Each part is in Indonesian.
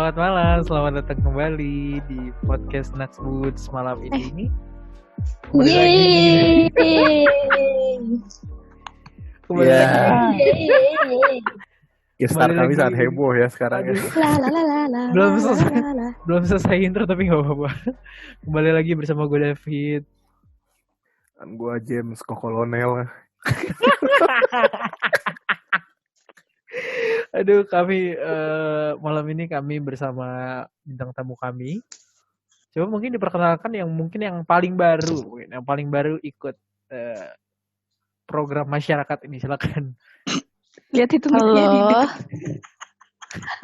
Selamat malam, selamat datang kembali di podcast Naksboots malam ini. Kembali lagi. Kembali lagi. Ya, start kami sangat heboh ya sekarang. Belum selesai intro tapi nggak apa-apa. Kembali lagi bersama gue David. Dan gue James Kokolonel. Aduh, kami malam ini kami bersama bintang tamu kami. Coba mungkin diperkenalkan yang paling baru ikut program masyarakat ini, silakan. Lihat itu.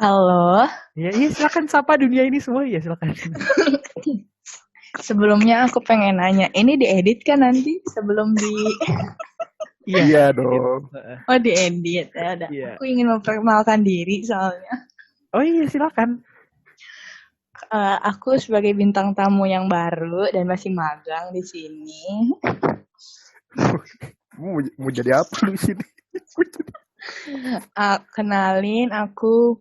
Halo. Ya, silakan sapa dunia ini semua ya, silakan. Sebelumnya aku pengen nanya, ini diedit kan nanti sebelum di Iya dong. Oh, diedit ya udah. Iya. Aku ingin memperkenalkan diri soalnya. Oh iya, silakan. Aku sebagai bintang tamu yang baru dan masih magang di sini. Mau jadi apa lu di sini? Kenalin aku.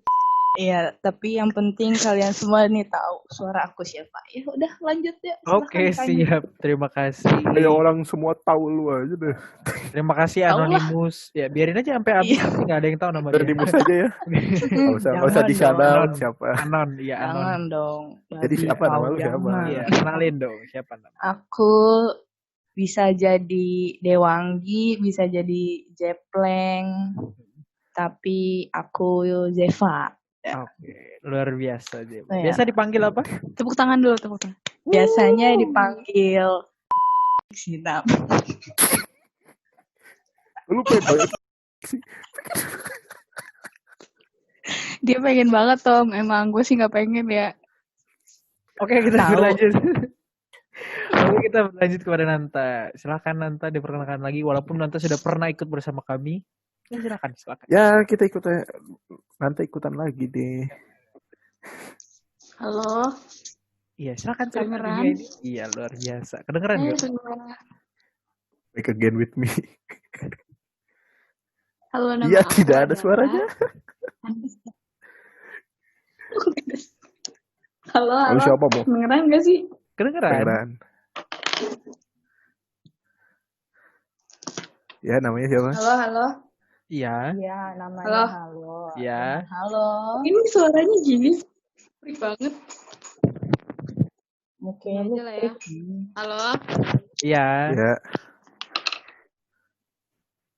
Iya, tapi yang penting kalian semua nih tahu suara aku siapa. Ya udah lanjut ya. Oke, siap. Terima kasih. Kayak orang semua tahu lu aja deh. Terima kasih Anonymous. Ya, biarin aja sampai habis, nanti nggak ada yang tahu nama dia. Anonymous aja ya. Nggak usah di shout out siapa. Anon, iya Anon. Jangan dong. Jadi siapa nama lu siapa? Iya, kenalin dong siapa nama. Aku bisa jadi Dewanggi, bisa jadi Jepleng, tapi aku Zeva. Ya. Oke, luar biasa dia. Oh, biasa dipanggil apa? Tepuk tangan dulu, tepuk tangan. Biasanya dipanggil Sinam. Lu pengen sih. Dia pengen banget Tom, emang gue sih nggak pengen ya. Oke, kita berlanjut. Oke, kita berlanjut kepada Nanta. Silakan Nanta diperkenalkan lagi, walaupun Nanta sudah pernah ikut bersama kami. Ya, silakan. Ya, kita nanti ikutan lagi deh. Halo. Iya, silakan. Kedengeran? Iya, luar biasa. Kedengeran nggak? Back again with me. Halo, nama Iya, aku tidak ada suaranya. Halo. Lalu siapa, Bo? Kedengeran nggak sih? Kedengeran. Ya, namanya siapa? Halo. Iya. Iya, namanya Halo. Iya. Halo. Ini suaranya gini. Freak banget. Oke, aja lah ya. Halo. Iya. Ya.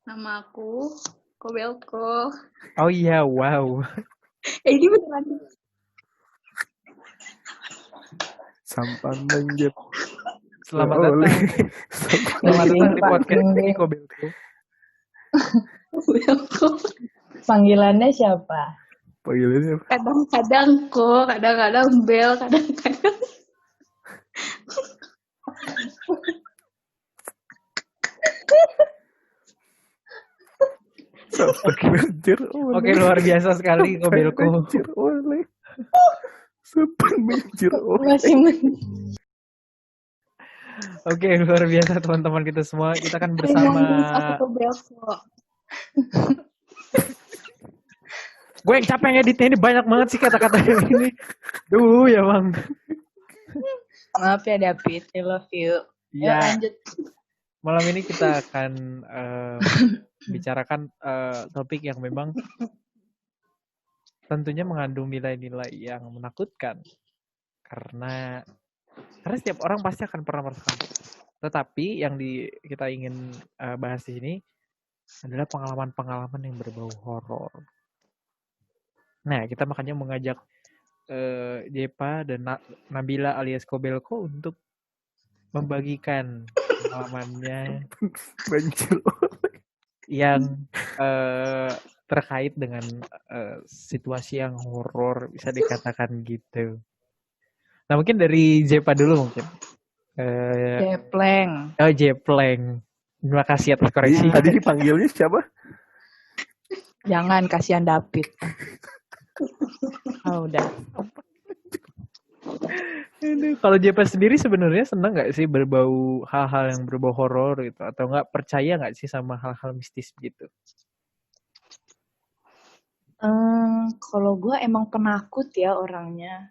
Nama aku Kobelko. Oh iya, wow. Ini beneran. Sampan menjep. Selamat datang. Selamat datang di podcast ini, Kobelko. Panggilannya siapa? Panggilannya siapa? Kadang-kadang kok, kadang-kadang Bel, kadang-kadang. Sampan menjer. Oke, luar biasa sekali Kobelko. Sampan menjer. Oke, luar biasa teman-teman kita semua. Kita kan bersama. Gue yang capek ngeditnya ini, banyak banget sih kata-kata ini. Duh ya bang. Maaf ya David, I love you. Ya. Lanjut. Malam ini kita akan bicarakan topik yang memang tentunya mengandung nilai-nilai yang menakutkan. Karena setiap orang pasti akan pernah merasakan. Tetapi yang kita ingin bahas di sini adalah pengalaman-pengalaman yang berbau horor. Nah, kita makanya mengajak Jepa dan Nabila alias Kobelko untuk membagikan pengalamannya yang terkait dengan situasi yang horor, bisa dikatakan gitu. Nah, mungkin dari Jepa dulu mungkin. Jepleng. Oh, Jepleng. Terima kasih atas koreksi. Tadi dipanggilnya siapa? Jangan, kasihan David. Oh, udah. Kalau Jepa sendiri sebenarnya senang nggak sih berbau hal-hal yang berbau horor gitu, atau nggak percaya nggak sih sama hal-hal mistis gitu? Kalau gue emang penakut ya orangnya.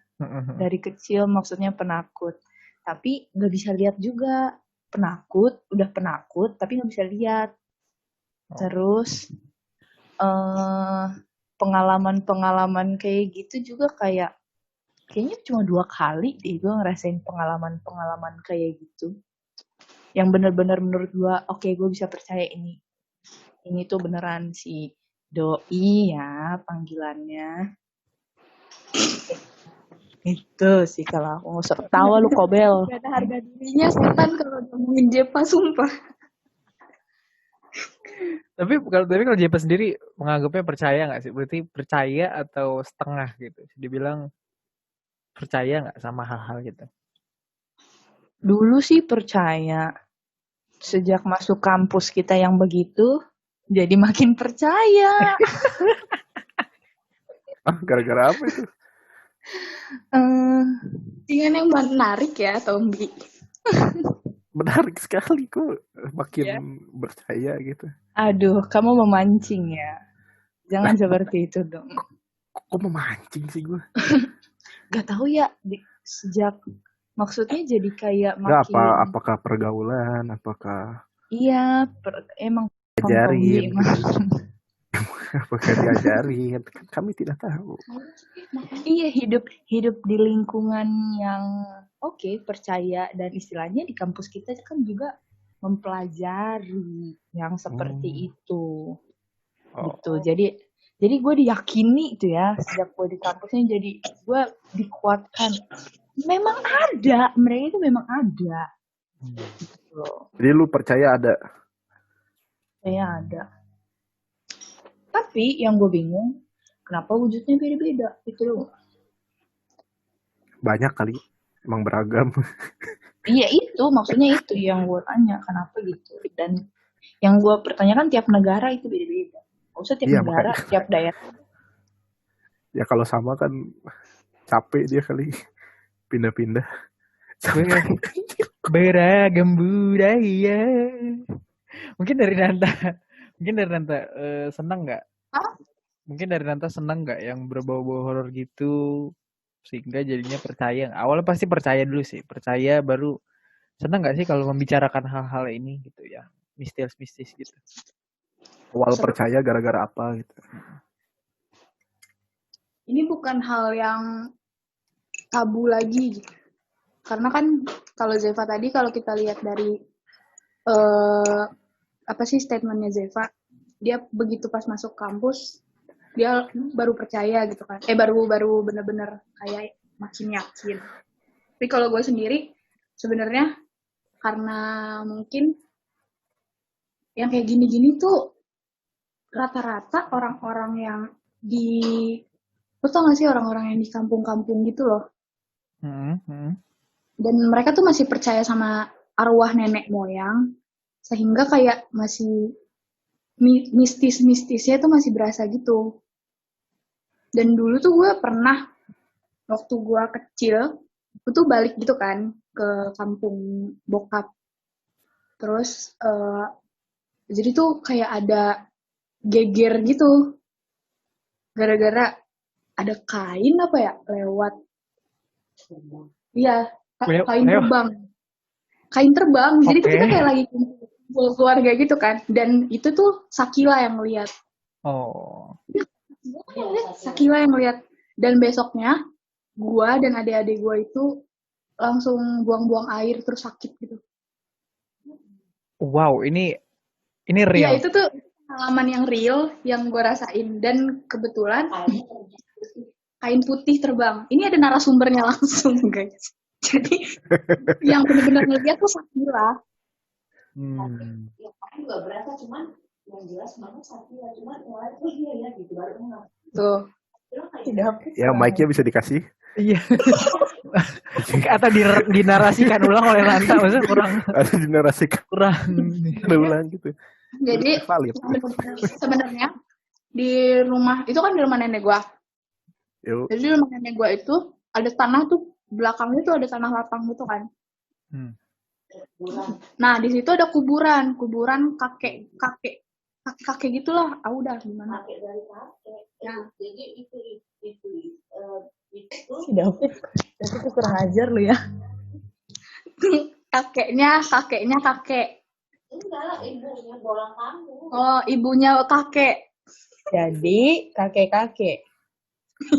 Dari kecil maksudnya penakut. Tapi nggak bisa lihat juga. Udah penakut, tapi nggak bisa lihat. Terus pengalaman-pengalaman kayak gitu juga kayaknya cuma 2 kali deh gue ngerasain pengalaman-pengalaman kayak gitu. Yang benar-benar menurut gue, oke, gue bisa percaya ini tuh beneran si doi ya panggilannya. Itu sih kalau aku nggak usah ketawa lu Kobel. Gak ada harga dirinya setan kalau ngomongin Jepa, sumpah. Tapi kalau JP sendiri menganggapnya percaya nggak sih? Berarti percaya atau setengah gitu? Dibilang percaya nggak sama hal-hal gitu? Dulu sih percaya. Sejak masuk kampus kita yang begitu, jadi makin percaya. Gara-gara apa itu? Dengan yang menarik ya, Tombi. Menarik sekali kok. Makin percaya gitu. Aduh, kamu memancing ya. Jangan seperti itu dong. Kok memancing sih gue? Gak tahu ya, sejak maksudnya jadi kayak Gak makin. apakah pergaulan, apakah Iya, emang diajarin, Tombi. apakah diajarin? Kami tidak tahu. Iya, hidup di lingkungan yang oke, percaya, dan istilahnya di kampus kita kan juga mempelajari yang seperti itu. Gitu. Jadi gue diyakini itu ya, sejak gue di kampusnya, jadi gue dikuatkan. Memang ada, mereka itu memang ada. Gitu. Jadi lu percaya ada? Saya ada. Tapi yang gue bingung, kenapa wujudnya beda-beda? Itu loh. Banyak kali, emang beragam. Iya itu, maksudnya itu yang gue tanya, kenapa gitu. Dan yang gue pertanyakan tiap negara itu beda-beda. Gak usah tiap Iya, negara, makanya. tiap daerah. Ya kalau sama kan capek dia kali pindah-pindah. Beragam budaya. Mungkin dari Nanta senang nggak? Mungkin dari Nanta senang nggak yang berbau-bau horor gitu, sehingga jadinya percaya. Awalnya pasti percaya dulu sih, percaya baru senang nggak sih kalau membicarakan hal-hal ini gitu ya, mistis gitu. Awal percaya gara-gara apa gitu? Ini bukan hal yang tabu lagi gitu. Karena kan kalau Zeva tadi, kalau kita lihat dari apa sih statementnya Zeva, dia begitu pas masuk kampus dia baru percaya gitu kan, baru bener-bener kayak makin yakin. Tapi kalau gue sendiri sebenarnya karena mungkin yang kayak gini-gini tuh rata-rata orang-orang yang lo tau gak sih orang-orang yang di kampung-kampung gitu loh. Dan mereka tuh masih percaya sama arwah nenek moyang, sehingga kayak masih mistisnya tuh masih berasa gitu. Dan dulu tuh gue pernah, waktu gue kecil, gue tuh balik gitu kan ke kampung bokap. Terus jadi tuh kayak ada geger gitu, gara-gara ada kain apa ya lewat. Iya, kain terbang. Jadi tuh kita kayak lagi kumpul keluarga gitu kan. Dan itu tuh Sakila yang ngeliat. Sakila yang ngeliat. Dan besoknya gua dan adik-adik gua itu langsung buang-buang air terus sakit gitu. Wow, ini real. Ya itu tuh pengalaman yang real yang gua rasain. Dan kebetulan kain putih terbang. Ini ada narasumbernya langsung, guys. Jadi yang benar-benar ngeliat tuh Sakila. Ya kan juga berasa, cuman yang jelas banget Sakila, cuman mulai tuh dia ya gitu baru enggak. Tuh. Ya mic-nya bisa dikasih. Iya. Atau dinarasikan ulang oleh Nanta, maksudnya kurang. Atau dinarasikan ulang gitu. Jadi sebenarnya di rumah itu kan di rumah nenek gua. Jadi di rumah nenek gua itu ada tanah tuh, belakangnya tuh ada tanah lapang gitu kan. Nah di situ ada kuburan kakek kakek gitulah. Ah udah gimana? Kakek dari kakek. Ya. Jadi itu Si David tuh kurang ajar lu ya. kakek. enggak lah, ibunya bolang kampung. Oh, ibunya kakek. Jadi kakek-kakek.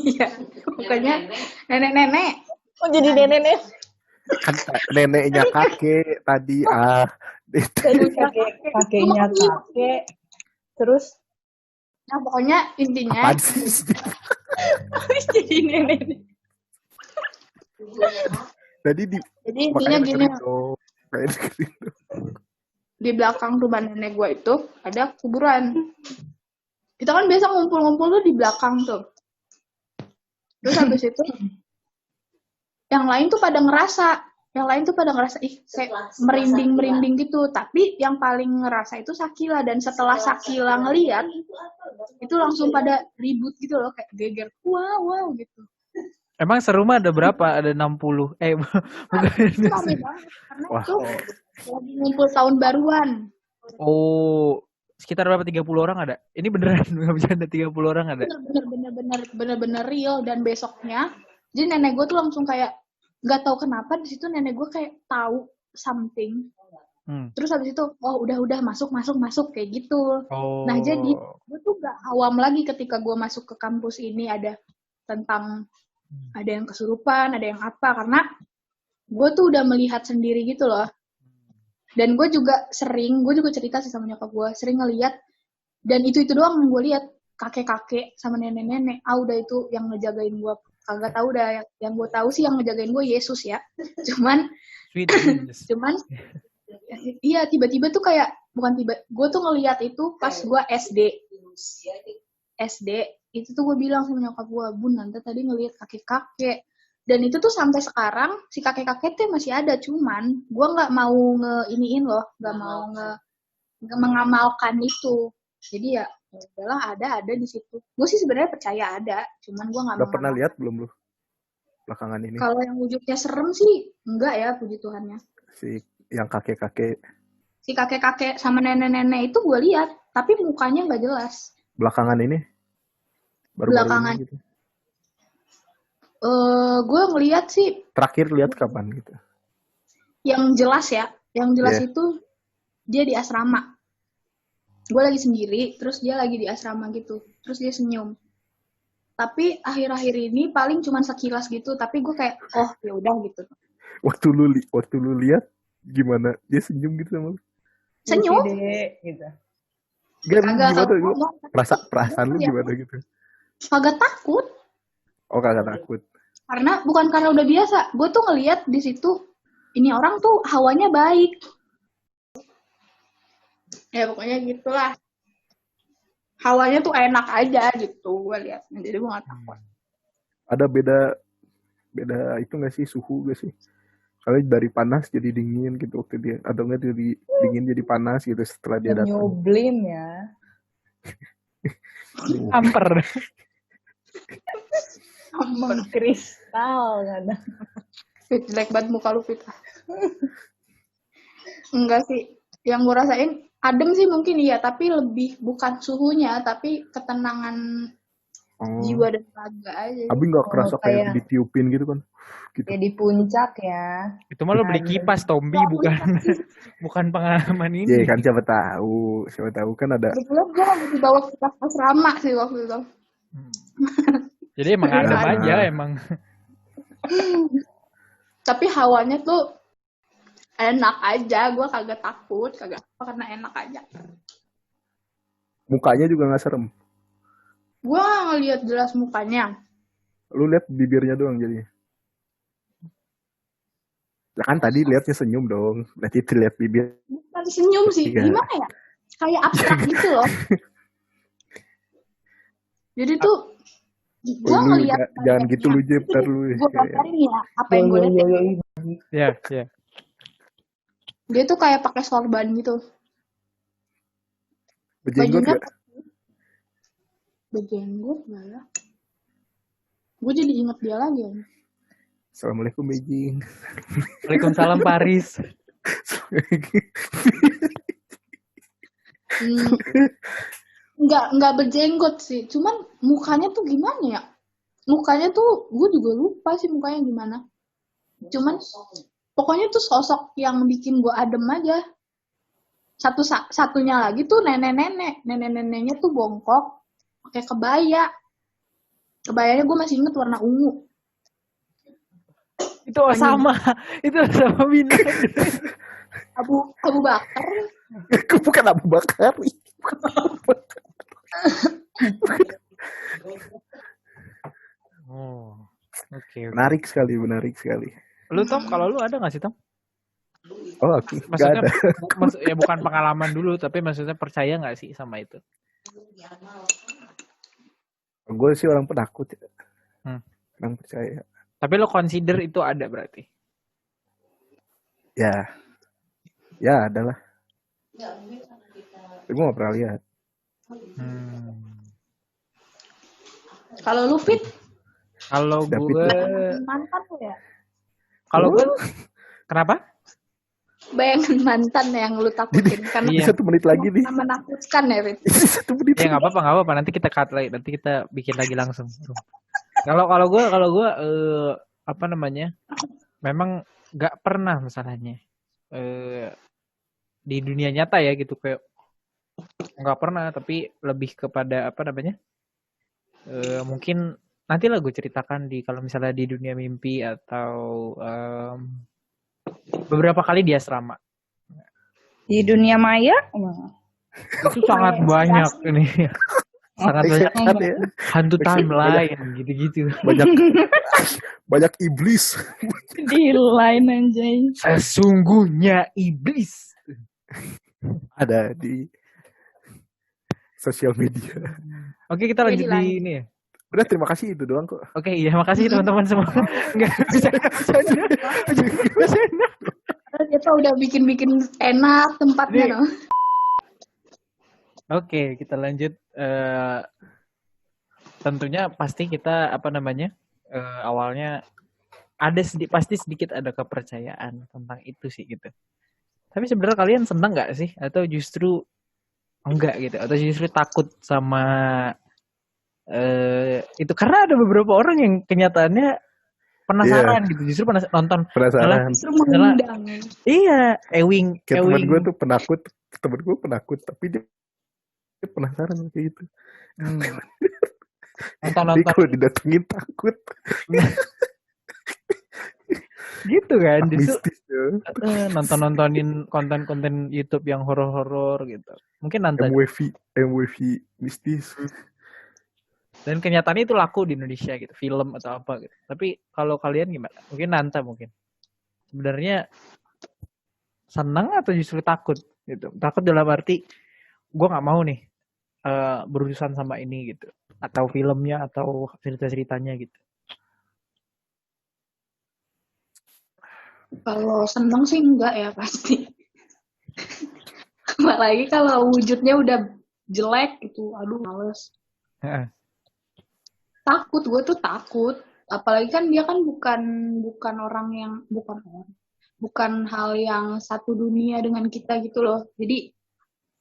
Iya. Pokoknya nenek-nenek. Oh jadi nenek-nenek. Kan neneknya kakek tadi Jadi kakeknya kakek. Terus Nah, pokoknya intinya apaan sih? jadi nenek. Tadi di Jadi intinya makanya gini, dengerin dong. Makanya dengerin dong. di belakang rumah nenek gue itu ada kuburan. Kita kan biasa ngumpul-ngumpul tuh di belakang tuh. Terus habis itu yang lain tuh pada ngerasa, ih kayak merinding gitu. Tapi yang paling ngerasa itu Sakila, dan setelah Sakila ngeliat itu langsung pada ribut gitu loh, kayak geger, wow gitu. Emang serumah ada berapa? Ada 60. Bukan. Itu rame banget karena Wah. itu lagi ngumpul tahun baruan. Oh, sekitar berapa? 30 orang ada? Ini beneran nggak bercanda, 30 orang ada? Bener-bener real. Dan besoknya jadi nenek gue tuh langsung kayak nggak tahu kenapa di situ nenek gue kayak tahu something. Terus habis itu udah masuk kayak gitu. Oh. Nah jadi gue tuh gak awam lagi ketika gue masuk ke kampus ini ada tentang ada yang kesurupan, ada yang apa, karena gue tuh udah melihat sendiri gitu loh. Dan gue juga cerita sih sama nyokap gue, sering ngeliat, dan itu doang yang gue lihat, kakek-kakek sama nenek-nenek. Udah itu yang ngejagain gue, kagak tahu dah. Yang gue tahu sih yang ngejagain gue Yesus ya. Cuman iya tiba-tiba tuh kayak gue tuh ngeliat itu pas gue SD itu tuh gue bilang sama nyokap gue, Bun, nanti tadi ngeliat kakek-kakek. Dan itu tuh sampai sekarang si kakek-kakek tuh masih ada, cuman gue nggak mau nggak mau mengamalkan itu. Jadi ya udahlah, ada di situ. Gue sih sebenarnya percaya ada, cuman gue nggak. Udah pernah lihat belum lu belakangan ini? Kalau yang wujudnya serem sih enggak ya, puji Tuhannya. Si yang kakek-kakek. Si kakek-kakek sama nenek-nenek itu gue lihat, tapi mukanya nggak jelas. Belakangan ini? Belakangan. Ini gitu. Gue ngelihat sih. Terakhir lihat kapan gitu? Yang jelas itu dia di asrama. Gue lagi sendiri, terus dia lagi di asrama gitu, terus dia senyum. Tapi akhir-akhir ini paling cuma sekilas gitu, tapi gue kayak ya udah gitu. Waktu lu lihat gimana? Dia senyum gitu sama lu? Senyum? Gitu. Gimana gitu? Perasaan lu gimana gitu? Kagak takut. Oh, kagak takut. Bukan karena udah biasa. Gue tuh ngelihat di situ, ini orang tuh hawanya baik. Ya pokoknya gitulah. Hawanya tuh enak aja gitu gue lihat. Jadi gue gak takut. Ada beda itu nggak sih, suhu nggak sih? Kalau dari panas jadi dingin gitu waktu dia, atau nggak dari dingin jadi panas gitu setelah dia datang. Nyoblim ya. Amper. Kristal kadang. Fit, jelek banget muka lu, Fit. Enggak sih. Yang gue rasain adem sih mungkin iya, tapi lebih bukan suhunya, tapi ketenangan jiwa dan raga aja. Abi nggak kerasa kayak ditiupin gitu kan? Gitu. Kayak di puncak ya. Itu mah lo beli kipas, Tombi, bukan pengalaman ini. Iya kan, siapa tahu kan ada. Kebetulan gue lagi dibawa ke asrama sih waktu itu. Jadi emang adem aja emang. Tapi hawanya tuh enak aja, gue kagak takut, karena enak aja. Mukanya juga nggak serem. Gue nggak ngeliat jelas mukanya. Lu lihat bibirnya doang jadinya. Ya kan tadi lihatnya senyum dong. Berarti lihat bibir. Bukan senyum sih, gimana ya? Kayak abstrak gitu loh. Jadi tuh gue ngeliat. Jangan gitu lu, Jep, ntar lu. Gue paparin ya, apa yang gue lihat. Iya. Dia tuh kayak pakai sorban gitu. Berjenggot gak? Berjenggot gak ya? Gue jadi inget dia lagi ya. Assalamualaikum Beijing. Waalaikumsalam Paris. Hmm, nggak berjenggot sih, cuman mukanya tuh gimana ya? Mukanya tuh gue juga lupa sih mukanya gimana. Cuman pokoknya tuh sosok yang bikin gue adem aja. Satunya lagi tuh nenek-neneknya tuh bongkok pakai kebaya. Kebayanya gue masih inget warna ungu. Itu Osama. Itu Osama bin Laden. Abu Bakar. Bukan Abu Bakar. Oh, oke. Menarik sekali. Lu Tom, kalau lu ada nggak sih Tom? Oh, aku nggak Maksudnya, ada. ya bukan pengalaman dulu, tapi maksudnya percaya nggak sih sama itu? Gue sih orang penakut ya. Orang percaya. Tapi lo consider itu ada berarti? Ya adalah. Tapi gue gak pernah lihat. Kalau lu Fit, Kalau David gue, mantan lu ya? kalau gue, kenapa? Bayangan mantan yang lu takutin karena Ini 1 menit lagi nih. menakutkan ya Fit. Ini 1 menit. Ya nggak apa-apa. Nanti kita cut lagi, nanti kita bikin lagi langsung. Kalau gue apa namanya? Memang nggak pernah masalahnya di dunia nyata ya gitu, kayak nggak pernah, tapi lebih kepada apa namanya? Mungkin nanti lah gue ceritakan kalau misalnya di dunia mimpi atau beberapa kali di asrama. Di dunia maya? Itu sangat banyak ini. Sangat banyak Setan ya. hantu timeline gitu-gitu. Banyak iblis. Di line anjay. Sesungguhnya iblis. Ada di sosial media. Oke, kita lanjut Jadi di ini ya. Udah, terima kasih itu doang kok. Oke, iya, makasih teman-teman semua. Enggak, bercanda. Dia tuh udah bikin enak tempatnya Ini- loh. Oke, kita lanjut. Tentunya pasti kita apa namanya? Awalnya ada pasti sedikit ada kepercayaan tentang itu sih gitu. Tapi sebenarnya kalian senang nggak sih? Atau justru enggak gitu? Atau justru takut sama itu? Karena ada beberapa orang yang kenyataannya penasaran gitu. Justru nonton. Penasaran. Justru mengundang. Iya, Ewing. Kayak temen gue tuh penakut. Temen gue penakut. Tapi dia penasaran kayak gitu. Jadi Nonton kalau didatengin takut. gitu kan. Justru Mistis ya. nontonin konten-konten YouTube yang horor-horor gitu. Mungkin nanti. MWV mistis. Dan kenyataannya itu laku di Indonesia gitu, film atau apa gitu. Tapi kalau kalian gimana? Mungkin Nanta mungkin. Sebenarnya senang atau justru takut gitu. Takut dalam arti gue nggak mau nih berurusan sama ini gitu. Atau filmnya atau cerita-ceritanya gitu. Kalau seneng sih enggak ya pasti. Apalagi kalau wujudnya udah jelek gitu, aduh males. Takut, gue tuh takut. Apalagi kan dia kan bukan orang yang bukan hal yang satu dunia dengan kita gitu loh. Jadi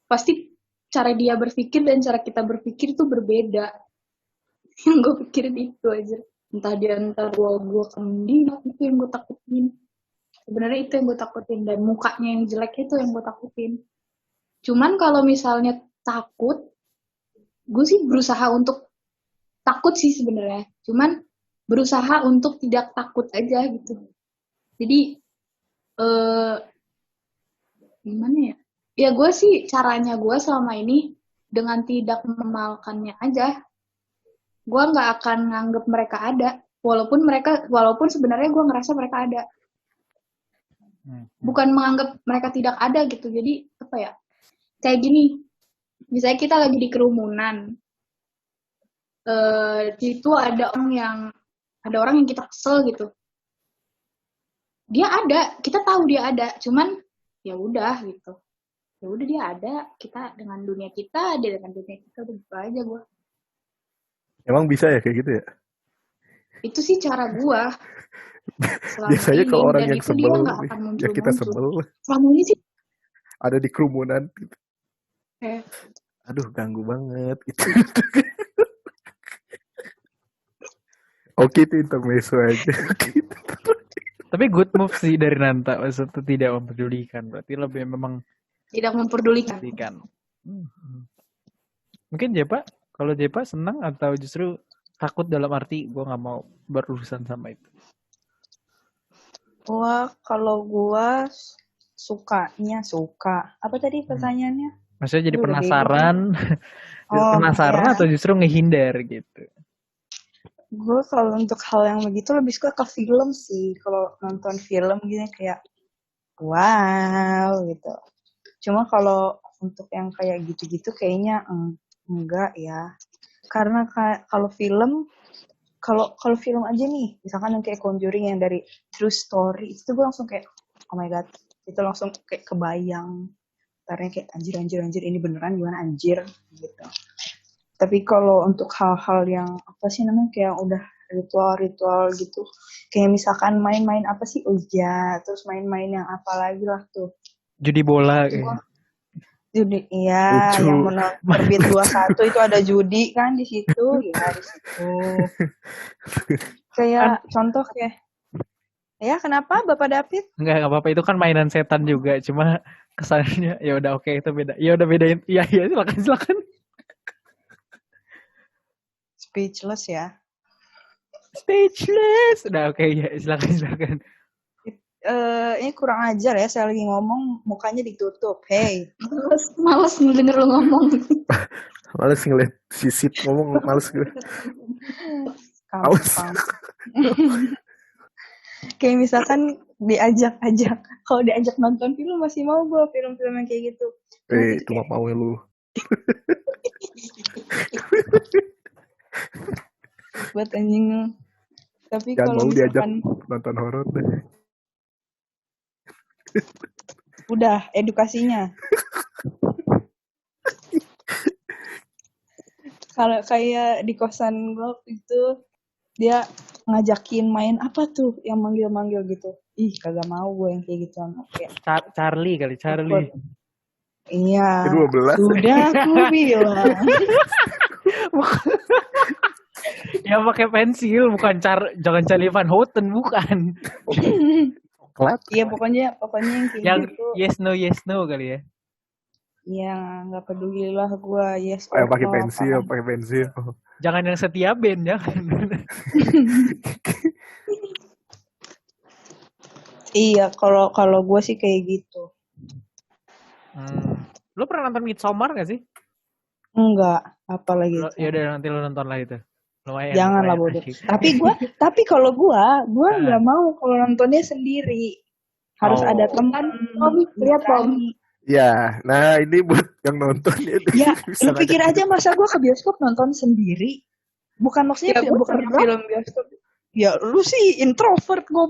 pasti cara dia berpikir dan cara kita berpikir tuh berbeda. Yang gue pikirin itu aja. Entah dia ntar gue kendina, itu yang gue takutin. Sebenarnya itu yang gue takutin, dan mukanya yang jelek itu yang gue takutin. Cuman kalau misalnya takut, gue sih berusaha untuk takut sih sebenarnya. Cuman berusaha untuk tidak takut aja gitu. Jadi gimana ya? Ya gue sih caranya gue selama ini dengan tidak memalkannya aja. Gue nggak akan nganggep mereka ada, walaupun sebenarnya gue ngerasa mereka ada. Bukan menganggap mereka tidak ada gitu. Jadi apa ya? Kayak gini, misalnya kita lagi di kerumunan, di situ ada orang yang kita kesel gitu. Dia ada, kita tahu dia ada, cuman ya udah gitu. Ya udah dia ada, kita dengan dunia kita, dia dengan dunia kita, udah gitu aja gue. Emang bisa ya kayak gitu ya? Itu sih cara gue. Biasanya kalau orang yang sebel, dia nggak akan ya kita sebel, selama ini sih ada di kerumunan. Aduh, ganggu banget gitu. Oke, itu intermezzo aja. Tapi good move sih dari Nanta, maksudnya tidak mempedulikan. Berarti lebih memang Tidak memperdulikan. memperdulikan. Mungkin Jepa, kalau Jepa senang atau justru takut dalam arti gue nggak mau berurusan sama itu. Kalau gua sukanya suka. Apa tadi pertanyaannya? Maksudnya jadi Aduh, udah penasaran, Oh, penasaran iya. atau justru ngehindar gitu. Gue kalau untuk hal yang begitu lebih suka ke film sih. Kalau nonton film gini kayak wow gitu. Cuma kalau untuk yang kayak gitu-gitu kayaknya enggak ya. Karena kalau film aja nih, misalkan yang kayak Conjuring yang dari true story, itu gue langsung kayak oh my god, itu langsung kayak kebayang. Karena kayak anjir ini beneran gimana anjir gitu. Tapi kalau untuk hal-hal yang apa sih namanya kayak udah ritual gitu, kayak misalkan main-main apa sih terus main-main yang apa lagi lah tuh. Judi bola Itu kayak. gua judi, iya, Lucu. yang terbit 21 itu ada judi kan di situ, ya di situ. Kayak contoh kayak, ya kenapa Bapak David? Enggak apa-apa, itu kan mainan setan juga, cuma kesannya ya udah oke, itu beda. Ya udah bedain. Iya silakan. Speechless ya. Speechless. Udah oke ya, silakan. Ini kurang ajar ya, saya lagi ngomong mukanya ditutup. Hey. Males ngedenger lu ngomong. Males ngeliat sisit ngomong, males gue. Gampang. Kayak misalkan diajak. Kalau diajak nonton film masih mau gue film-film yang kayak gitu. Itu mah mau lu. Buat anjing. Tapi Jangan kalau mau diajak misalkan nonton horor deh. udah edukasinya. Kalau kayak di kosan gue itu dia ngajakin main apa tuh yang manggil-manggil gitu. Ih, kagak mau gue yang kayak gitu. Kayak Charlie. iya. 12. Sudah aku bilang. Ya pakai pensil, bukan jangan Charlie Van Houten, bukan. Coklat. Iya, pokoknya yang kayak Yang gitu. yes no kali ya. Iya, nggak peduli lah gue yes Yang or pakai no pensil, apaan. pakai pensil. Oh. Jangan yang setia band, jangan. Iya, kalau gue sih kayak gitu. Lu pernah nonton Midsommar gak sih? Enggak, apalagi itu. Ya udah nanti lu nonton lah itu. Lumayan. Jangan lah bodoh. Tapi kalau gue nggak mau kalau nontonnya sendiri. Harus ada teman. Lihat Tom. Ya, nah ini buat yang nonton ya. Lu pikir aja masa gue ke bioskop nonton sendiri? Bukan maksudnya Ya, bukan film bioskop. Ya lu sih introvert gue.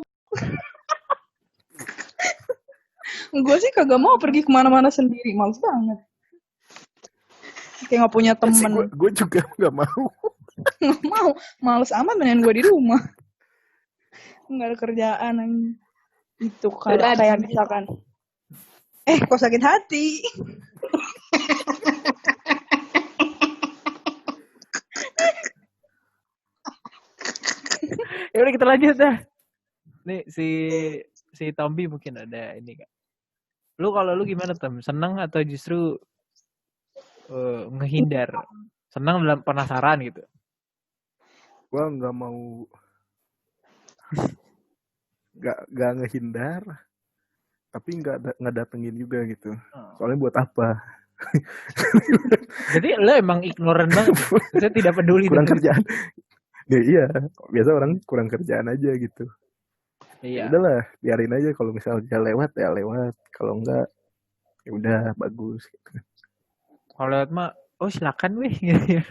Gue sih kagak mau pergi kemana-mana sendiri, males banget. Kayak nggak punya temen. Gue juga nggak mau. Nggak mau, males amat mendingan gue di rumah. Nggak ada kerjaan itu kayak misalkan. Kok sakit hati? Ya udah kita lanjut dah. Nih si Tombi mungkin ada ini Kak. Kalau lu gimana Tom? Senang atau justru ngehindar? Senang dalam penasaran gitu. Gua nggak mau nggak ngehindar, tapi nggak datengin juga gitu. Soalnya buat apa? Jadi lo emang ignoran banget. Saya tidak peduli. Kurang kerjaan. Ya, iya, biasa orang kurang kerjaan aja gitu. Iya. Ya udahlah, biarin aja kalau misalnya dia lewat ya lewat, kalau enggak ya udah bagus gitu. Kalau lewat mah silakan weh gitu.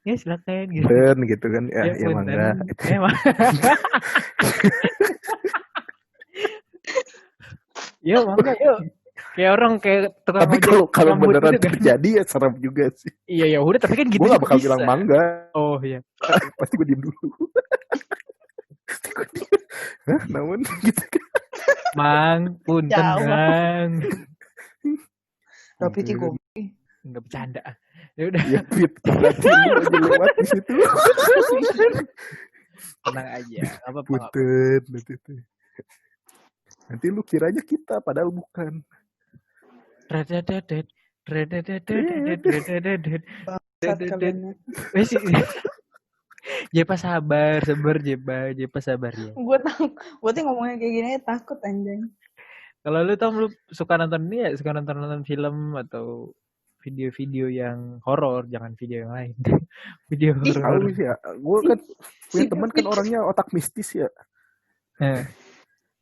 Ya silakan gitu. Dan gitu kan ya mangga. Ya mangga yuk. Kayak orang kayak tukang tapi kalau beneran terjadi ya serem juga sih. Iya ya udah, tapi kan gitu. Gue gak bakal bilang mangga. Oh iya. Pasti gue diem dulu. Hah, namun gitu kan. Mang, punten Mang. Tapi gue Enggak bercanda. Ya udah. Ya Pit, berarti lu aja lewat di situ. Tenang aja. Apa Punten nanti tuh. Nanti lu kiranya kita padahal bukan. Saat kalian. Wes Jepa sabar Jepa sabar ya. Gue tuh ngomongnya kayak gini takut anjing. Kalau lu Tom, lu suka nonton ini ya, suka nonton film atau video-video yang horor, jangan video yang lain. Video horor. Tahu sih ya, gue kan punya teman kan orangnya otak mistis ya. Nah,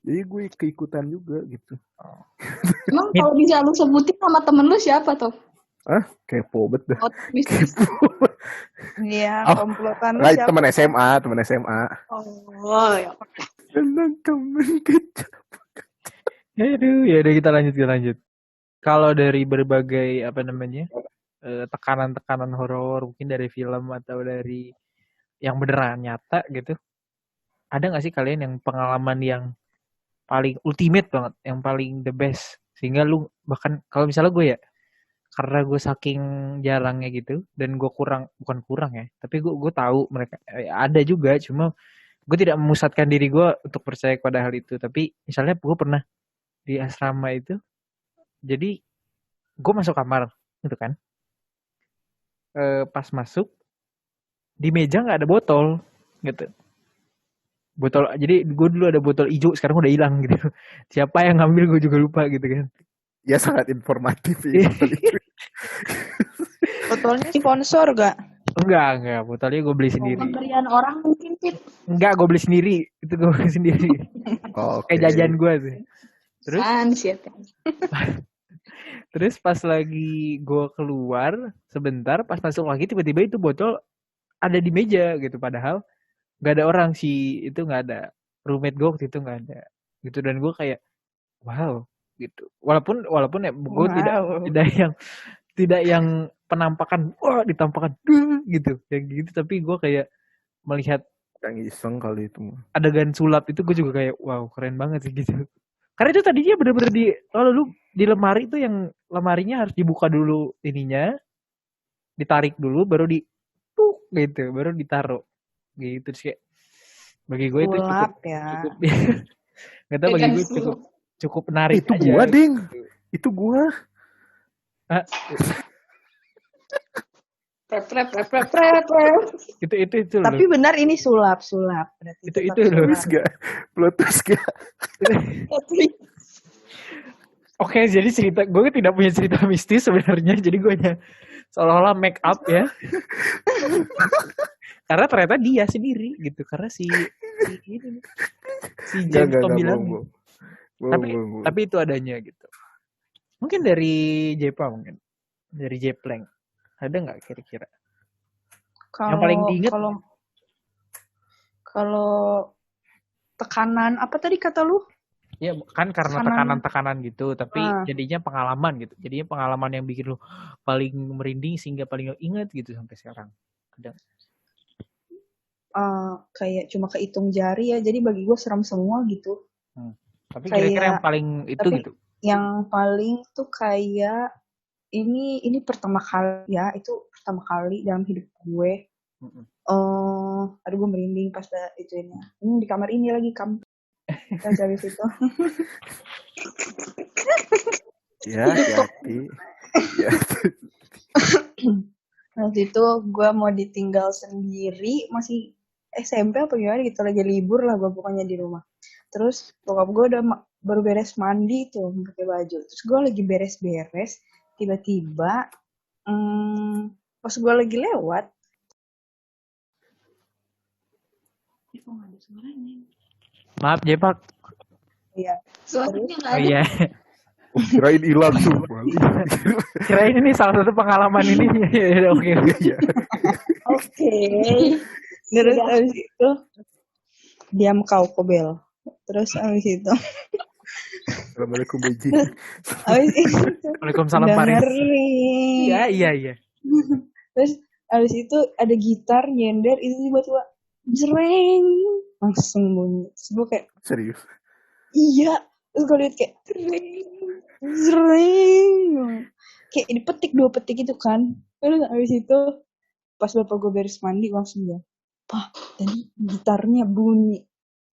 Jadi gue keikutan juga gitu. Emang kalau bisa lu sebutin sama temen lu siapa tuh? Kepo bet dah. Otak bisnis. Iya, Oh, komplotan lu Right, siapa? teman SMA. Oh, ya. Tenang teman kecil. aduh, ya udah kita lanjut. Kalau dari berbagai tekanan-tekanan horor, mungkin dari film atau dari yang beneran nyata gitu, ada nggak sih kalian yang pengalaman yang paling ultimate banget, yang paling the best, sehingga lu bahkan kalau misalnya gue ya, karena gue saking jarangnya gitu dan gue bukan kurang ya, tapi gue tahu mereka ada juga, cuma gue tidak memusatkan diri gue untuk percaya pada hal itu. Tapi misalnya gue pernah di asrama itu, jadi gue masuk kamar gitu kan, pas masuk di meja nggak ada botol gitu. Jadi gue dulu ada botol hijau, sekarang udah hilang gitu. Siapa yang ngambil gue juga lupa gitu kan. Ya sangat informatif ya. Botolnya sponsor gak? Enggak, botolnya gue beli sendiri. Pemberian orang mungkin, Pit. Enggak, gue beli sendiri. Itu gue beli sendiri. Oke. Kayak jajan gue tuh. Terus terus pas lagi gue keluar sebentar, pas masuk lagi tiba-tiba itu botol ada di meja gitu, padahal nggak ada orang sih, itu nggak ada, roommate gue waktu itu nggak ada gitu. Dan gue kayak wow gitu, walaupun ya gue tidak yang penampakan ditampakkan gitu yang gitu, tapi gue kayak melihat Yang iseng kali itu. adegan sulap itu, gue juga kayak wow keren banget sih gitu. Karena itu tadinya bener-bener kalau lu di lemari itu, yang lemarinya harus dibuka dulu ininya, ditarik dulu baru gitu, baru ditaruh gitu. Terus kayak bagi gue itu cukup nggak tahu, bagi gue cukup menarik itu aja. Gua ding itu gua itu Tapi loh. benar ini sulap berarti itu loh. Plot twist gak? Oke, jadi cerita gue tidak punya cerita mistis sebenarnya, jadi gue hanya seolah-olah make up ya. Karena ternyata dia sendiri gitu, karena si James Tom bilang. Tapi itu adanya gitu. Mungkin dari Jepa, mungkin dari Jeplang, ada nggak kira-kira yang paling diingat? Kalau tekanan apa tadi kata lu? Ya kan karena tekanan-tekanan gitu, tapi jadinya pengalaman gitu. Jadinya pengalaman yang bikin lu paling merinding sehingga paling lu ingat gitu sampai sekarang. Ada? Kayak cuma kehitung jari ya. Jadi bagi gue seram semua gitu. Tapi kira-kira yang paling itu gitu. Yang paling tuh kayak ini pertama kali ya, itu pertama kali dalam hidup gue. Aduh gue merinding pas itunya. Ini di kamar ini lagi kita cari situ. Ya, hati. Ya. Waktu itu gue mau ditinggal sendiri, masih SMP apa gimana gitu, lagi libur lah gue pokoknya di rumah. Terus bokap gue udah baru beres mandi tuh pakai baju. Terus gue lagi beres-beres, tiba-tiba pas gue lagi lewat, Nggak ada suaranya. Maaf Jepak. Iya. Suaranya nggak ada. Oh iya. Kirain hilang sumpah. Kirain ini salah satu pengalaman ini. Oke. Terus abis itu diam kau Kobel. Terus abis itu Assalamualaikum Beji. abis itu Waalaikumsalam Paris. Iya. Terus abis itu ada gitar nyender, itu tiba-tiba jreng langsung bunyi. Terus gue kayak Serius? iya. Terus gue liat kayak jreng kayak dipetik 2 petik itu kan. Terus habis itu pas bapak gue beres mandi langsung bilang, "Pak, tadi gitarnya bunyi."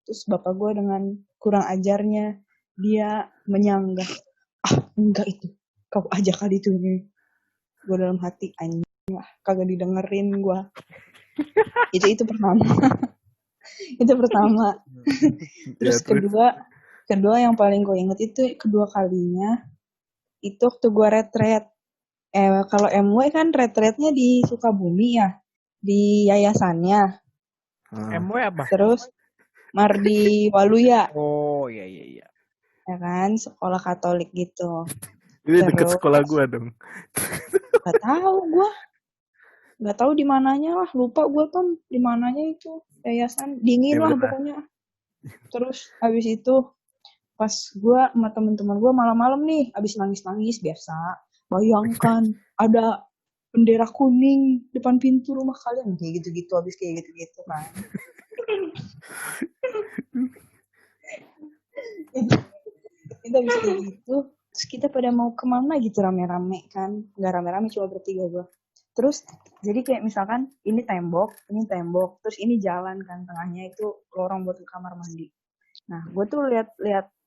Terus bapak gue dengan kurang ajarnya dia menyanggah, "Ah, enggak itu. Kau aja kali itu nih." Gue dalam hati, anjing lah, kagak didengerin gue. Itu pertama. Itu pertama. Ya, Terus kedua yang paling gue inget itu kedua kalinya itu waktu gue retret. Kalau MW kan retretnya di Sukabumi ya, di yayasannya. MW apa? Terus Mardi Waluya, Oh iya. ya kan, sekolah Katolik gitu. Ini deket Terus sekolah gua dong. nggak tahu di mananya lah, lupa gue tuh di mananya itu yayasan dingin lah pokoknya. Terus habis itu pas gue sama teman-teman gue malam-malam nih, abis nangis-nangis biasa. Bayangkan ada bendera kuning depan pintu rumah kalian kayak gitu-gitu, habis kayak gitu-gitu kan. Itu habis kayak gitu, terus kita pada mau kemana gitu rame-rame kan, nggak rame-rame cuma bertiga gue. Terus jadi kayak misalkan ini tembok, terus ini jalan kan, tengahnya itu lorong buat ke kamar mandi. Nah gue tuh lihat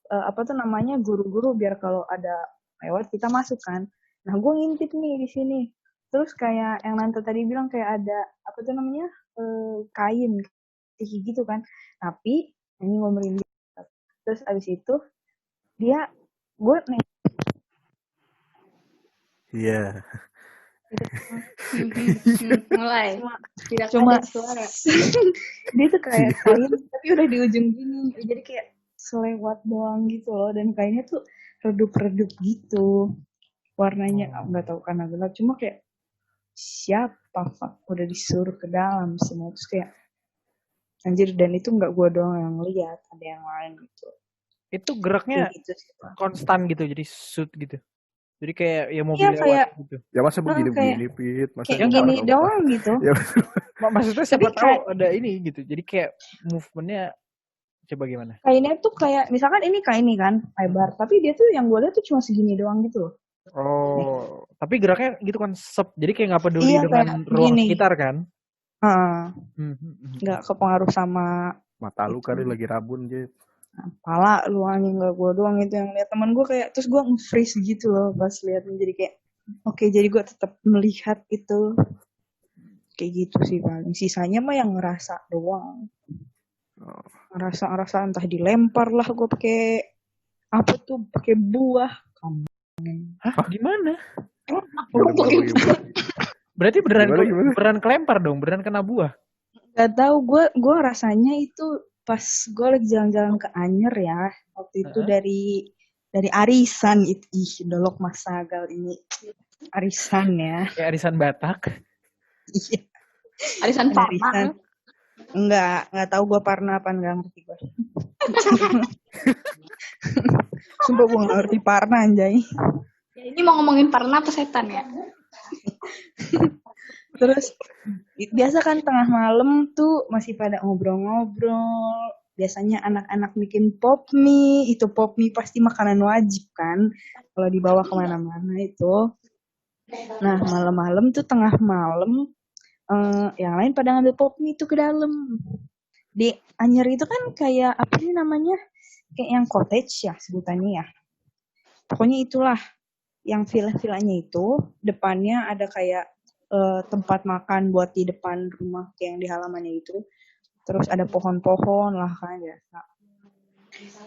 apa tuh namanya guru-guru biar kalau ada lewat kita masuk kan. Nah gue ngintip nih di sini. Terus kayak yang Nanta tadi bilang kayak ada apa tuh namanya kain kayak gitu kan. Tapi ini mau merinding. Terus abis itu gue nih. Iya. Mulai. Tidak Cuma ada suara. dia tuh kayak kain tapi udah di ujung gini. Jadi kayak selewat doang gitu loh, dan kainnya tuh redup-redup gitu. Warnanya nggak tahu karena gelap, cuma kayak siapa Pak udah disuruh ke dalam semua, terus kayak anjir, dan itu nggak gue doang yang lihat, ada yang lain gitu. Itu geraknya gitu sih, konstan gitu, jadi shoot gitu. Jadi kayak ya mobil lewat kayak, gitu. Ya masa begini-begini, Pit? Masa kayak gini doang gitu. Ya, maksudnya siapa tahu ada ini gitu. Jadi kayak movementnya coba gimana? Kainnya tuh kayak misalkan ini kain nih kan lebar, tapi dia tuh yang gue lihat tuh cuma segini doang gitu loh. Oh, tapi geraknya gitu kan jadi kayak nggak peduli dengan ruang gini. sekitar kan? Nggak kepengaruh sama mata lu kali lagi rabun, Jet. Pala lu anjing, nggak gue doang itu yang lihat, teman gue kayak, terus gue nge-freeze gitu loh pas liatnya, jadi kayak oke, jadi gue tetap melihat itu kayak gitu sih paling. Sisanya mah yang ngerasa doang. Ngerasa entah dilempar lah gue pakai apa tuh, pakai buah. Hah? Gimana? Berarti beneran kelempar dong, beneran kena buah. Gak tahu, gue rasanya itu pas gue lagi jalan-jalan ke Anyer ya waktu itu dari arisan itu, dolok masagal ini arisan ya. Kayak arisan Batak. Iya. Arisan Parna. Enggak tahu gue Parna apa enggak ngerti gue. Sumpah gue nggak ngerti Parna anjay. Ya, ini mau ngomongin Parna apa setan ya? Terus biasa kan tengah malam tuh masih pada ngobrol-ngobrol. Biasanya anak-anak bikin pop mie. Itu pop mie pasti makanan wajib kan kalau dibawa kemana-mana itu. Nah malam-malam tuh tengah malam yang lain pada ngambil pop mie itu ke dalam. Di Anyer itu kan kayak apa sih namanya, kayak yang cottage ya sebutannya ya. Pokoknya itulah yang villa-villanya itu depannya ada kayak tempat makan buat di depan rumah kayak yang di halamannya itu. Terus ada pohon-pohon lah kan biasa.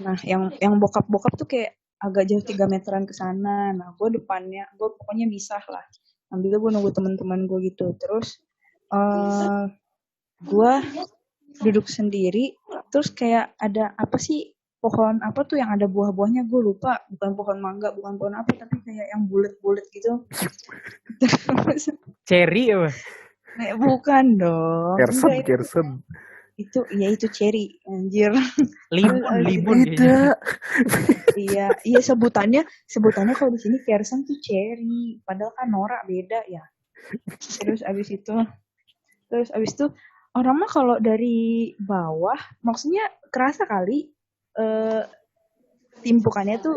Nah yang bokap-bokap tuh kayak agak jauh 3 meteran ke sana. Nah gue depannya, gue pokoknya bisa lah. Ambilnya gue nunggu teman-teman gue gitu. Terus gue duduk sendiri, terus kayak ada apa sih, pohon apa tuh yang ada buah-buahnya, gue lupa, bukan pohon mangga, bukan pohon apa, tapi kayak yang bulet-bulet gitu. Terus cherry apa? Bukan dong. Kersen. Itu cherry, anjir. Libun tidak. Iya sebutannya kalau di sini kersen tuh cherry, padahal kan norak beda ya. Terus abis itu orang mah kalau dari bawah maksudnya kerasa kali timpukannya tuh,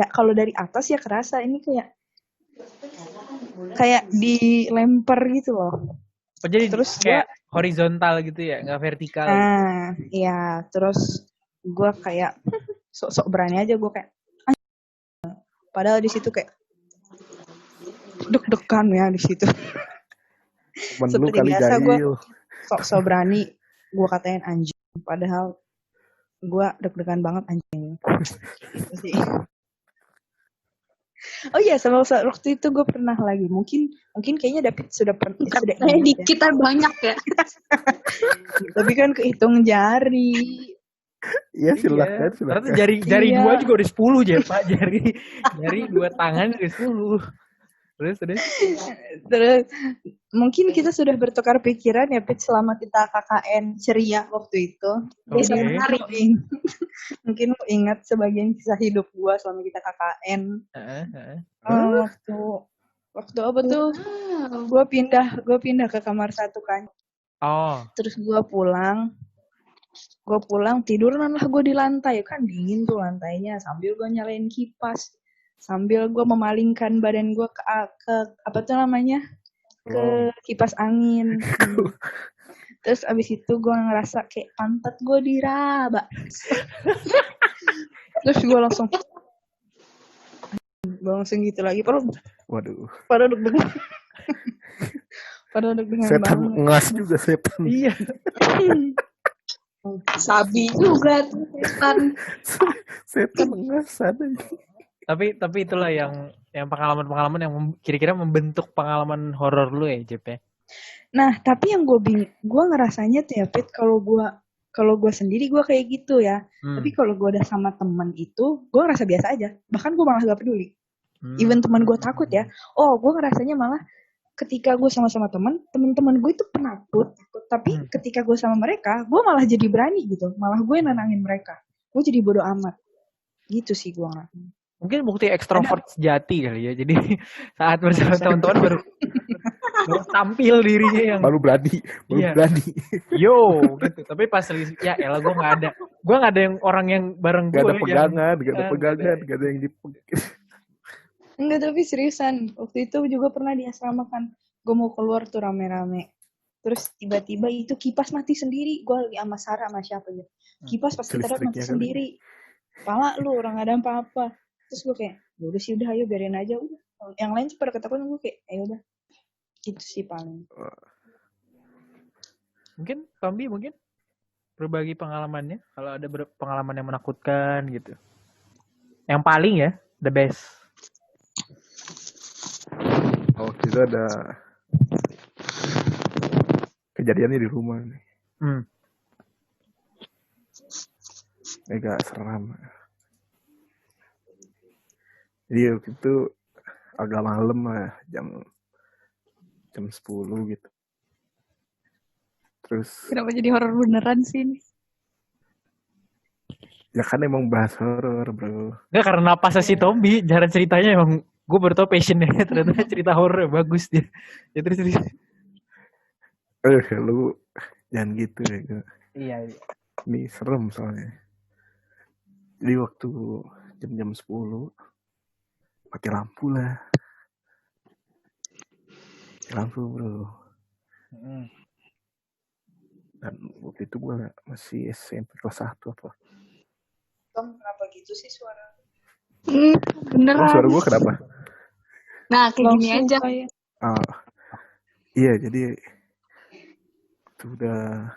kalau dari atas ya kerasa, ini kayak kayak dilempar gitu loh. Oh, jadi Terus kayak horizontal gitu ya, nggak vertikal. Iya, terus gue kayak sok-sok berani aja, gue kayak padahal di situ kayak deg-degan ya di situ. Temen lu Seperti kali biasa gue jahil. sok-sok berani, gue katain anjing, padahal gue deg-degan banget anjing. Gitu sih. Oh iya, sama waktu itu gue pernah lagi, mungkin kayaknya David sudah Kayak ingat ya. dikit tapi banyak ya. Tapi kan kehitung jari. Iya silakan. Ternyata jari Iya. 2 juga udah 10 ya Pak. Jari 2 tangan udah 10. Terus Mungkin kita sudah bertukar pikiran ya Pit selama kita KKN ceria waktu itu. Desa Oke. menarik. Mungkin lu ingat sebagian kisah hidup gua selama kita KKN. Waktu apa tuh? Gua pindah ke kamar 1 kan. Oh. Terus gua pulang tiduran lah gue di lantai, kan dingin tuh lantainya, sambil gue nyalain kipas, sambil gue memalingkan badan gue ke apa tuh namanya, ke kipas angin. Terus abis itu gue ngerasa kayak pantat gue diraba. Terus gue langsung gitu lagi, pada deg-degan. Pada deg-degan Setan banget. ngas juga setan. Iya. Sabi juga tuh setan. Setan ngas ada. Tapi itulah yang pengalaman-pengalaman yang kira-kira membentuk pengalaman horor lu ya, Jep ya. Nah, tapi yang gue ngerasanya tuh ya, Pit, kalau gue sendiri gue kayak gitu ya. Tapi kalau gue udah sama teman itu, gue ngerasa biasa aja. Bahkan gue malah gak peduli. Even teman gue takut ya. Oh, gue ngerasanya malah ketika gue sama teman-teman gue itu penakut. Tapi ketika gue sama mereka, gue malah jadi berani gitu. Malah gue nenangin mereka. Gue jadi bodo amat. Gitu sih gue ngerasa. Mungkin bukti ekstrovert sejati kali ya. Jadi saat bersama teman-teman baru tampil dirinya yang baru berani. Yo gitu. Tapi pas ya elah gue nggak ada yang orang yang bareng gue. Gak ada pegangan, gak ada yang dipegang. Enggak, tapi seriusan. Waktu itu juga pernah di asrama kan. Gue mau keluar tuh rame-rame. Terus tiba-tiba itu kipas mati sendiri. Gue lagi sama Sarah sama siapa aja. Kipas pas kita mati sendiri. Pala lu, orang gak ada apa-apa. Terus gue kayak, udah sih, udah ayo biarin aja. Udah. Yang lain pada ketakutan, gue kayak, ayo udah. Gitu sih paling. Mungkin Pambi berbagi pengalamannya. Kalau ada pengalaman yang menakutkan gitu. Yang paling ya, the best. Waktu itu ada kejadiannya di rumah nih. Agak seram. Jadi waktu itu agak malam lah, jam 10 gitu. Terus kenapa jadi horor beneran sih ini? Ya kan emang bahas horor, bro. Enggak, karena pas si Tombi, cara ceritanya emang gue baru tau passionnya. Ternyata cerita horor bagus dia. Ya terus. Lu jangan gitu ya. Iya. Ini serem soalnya. Jadi waktu jam 10 mati lampu lah. Mati lampu, bro. Dan waktu itu gue masih SMP kelas 1 apa. Tom, kenapa gitu sih suara? Beneran. Oh, suara gue kenapa? Nah, kayak gini aja. Iya, jadi itu udah.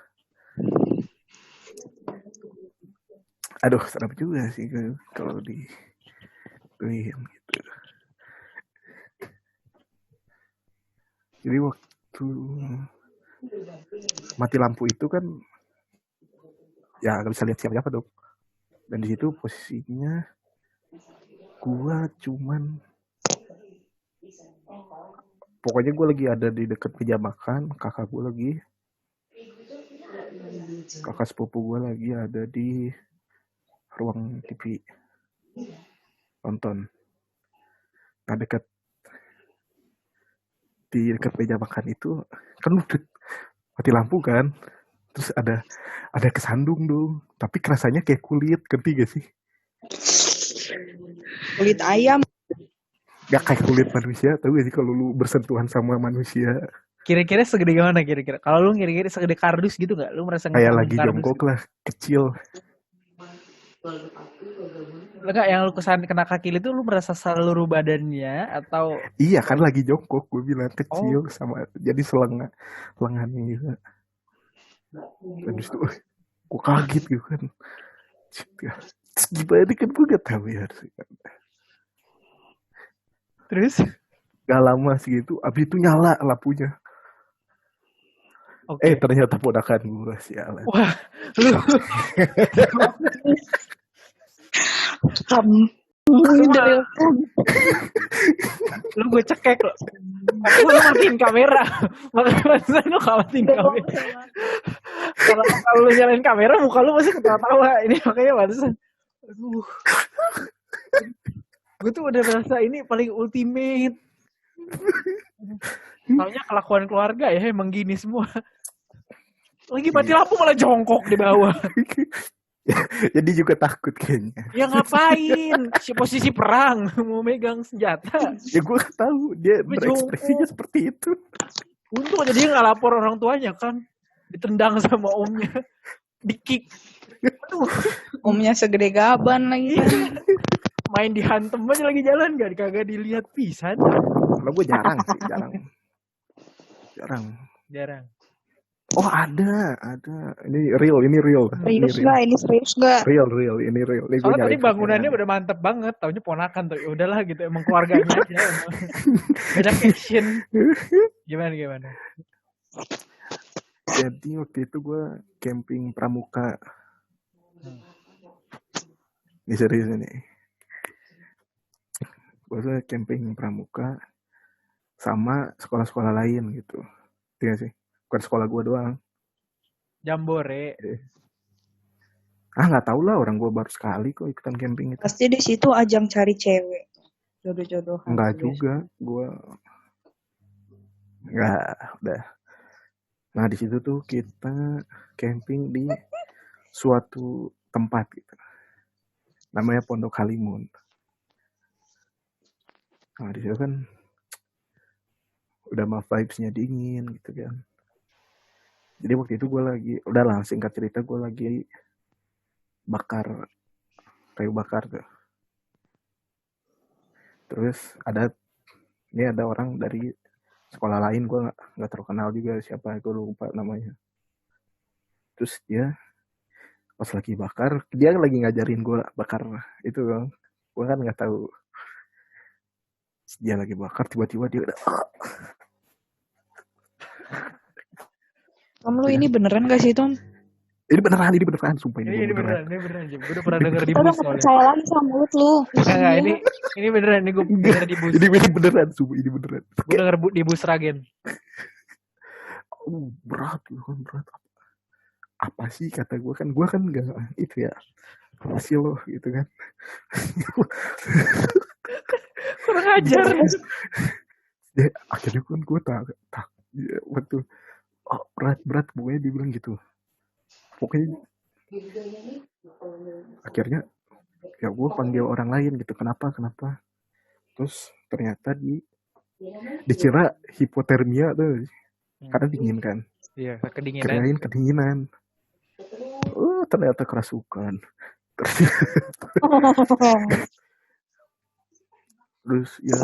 Aduh, serem juga sih kalau di gitu. Jadi waktu mati lampu itu kan ya nggak bisa lihat siapa dong. Dan di situ posisinya gua cuman pokoknya gue lagi ada di dekat meja makan, kakak sepupu gue lagi ada di ruang TV nonton. Nah di dekat meja makan itu kan mati lampu kan, terus ada kesandung dong, tapi rasanya kayak kulit, ngerti gak sih? Kulit ayam. Gak kayak kulit manusia, tapi sih kalau lu bersentuhan sama manusia Kira-kira segede gimana kira-kira? Kalau lu kira-kira segede kardus gitu nggak? Lu merasa kayak ngegenggam lagi kardus jongkok gitu? lah, kecil. Enggak, yang lu kena kaki itu lu merasa seluruh badannya atau Iya kan lagi jongkok, gue bilang oh kecil sama jadi lengannya gitu. Habis itu gue kaget gitu kan. Terus gimana kan gue gak tahu ya. terus Gak lama segitu, abis itu nyala lampunya. oke. Ternyata ponakan gue, sialan. Wah, lu lu gue cekek lo. Lu matiin kamera. Makanya lu matiin kamera. Kalau lu nyalain kamera muka lu masih ketawa-tawa. Ini makanya pantesan. Aduh. Gue tuh udah merasa ini paling ultimate. Taunya kelakuan keluarga ya emang gini semua. Lagi mati lampu malah jongkok di bawah. Jadi juga takut kayaknya. Ya ngapain? Si posisi perang mau megang senjata. Ya gue gak tahu dia berekspresinya seperti itu. Untung aja dia nggak lapor orang tuanya kan. Ditendang sama omnya. Di-kick. Aduh. Omnya segede gaban lagi. Main dihantem aja lagi jalan kagak dilihat pisan. Karena gue jarang sih, jarang. Oh ada. Ini real. Serius gak? Real, ini real. Ini soalnya tadi bangunannya udah mantep banget, taunya ponakan tuh. Ya udahlah gitu, emang keluarganya aja. Emang. Beda passion. Gimana? Jadi waktu itu gue camping pramuka. Ini serius ini. Gue camping pramuka sama sekolah-sekolah lain gitu. Iya sih. Bukan sekolah gue doang. Jambore. Nggak tahu lah, orang gue baru sekali kok ikutan camping itu. Pasti di situ ajang cari cewek. Jodoh-jodohan. Enggak juga, gue udah. Nah di situ tuh kita camping di suatu tempat gitu. Namanya Pondok Halimun. Nah di situ kan udah mah vibes-nya dingin gitu kan. Jadi waktu itu gue lagi, udahlah singkat cerita gue lagi kayu bakar tuh. Terus ada orang dari sekolah lain, gue nggak terkenal juga siapa, gue lupa namanya. Terus dia pas lagi bakar, dia lagi ngajarin gue bakar itu kan, gue kan nggak tahu. Dia lagi bakar, tiba-tiba dia udah Tom, lu ini beneran gak sih, Tom? Ini beneran, sumpah ini beneran. Gue udah pernah denger di Gue bus. udah gak percaya lagi sama mulut lu. Enggak, ini beneran, ini gue denger di bus. Ini beneran, sumpah ini beneran. Gue denger di bus Ragen. Berat. Apa sih kata gue kan nggak itu ya, hasil loh gitu kan. Kurang ajar. Ya, akhirnya kan gue tak ya, waktu berat pokoknya dia bilang gitu. Pokoknya akhirnya ya gue panggil orang lain gitu, kenapa terus ternyata dikira hipotermia tuh karena dingin kan. Iya, kedinginan. Kirain kedinginan. Ternyata kerasukan. Terus ya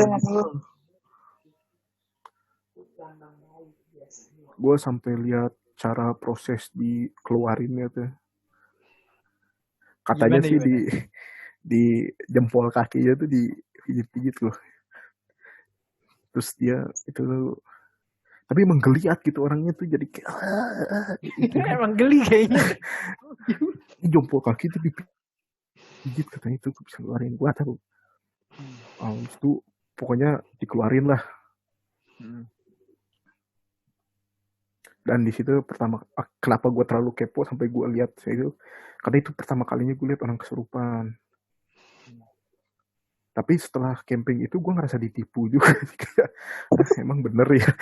gue sampai lihat cara proses dikeluarinnya tuh. Katanya sih di jempol kakinya tuh dipijit loh. Terus dia itu tapi emang geliat gitu orangnya tuh, jadi kayak gitu. Emang geli kayaknya. Ini jempol kaki tuh dipijit katanya, itu bisa keluarin. Gua tahu. Itu pokoknya dikeluarin lah. Dan di situ pertama, kenapa gue terlalu kepo sampai gue lihat itu, karena itu pertama kalinya gue lihat orang kesurupan. Tapi setelah camping itu gue ngerasa ditipu juga. Emang bener ya.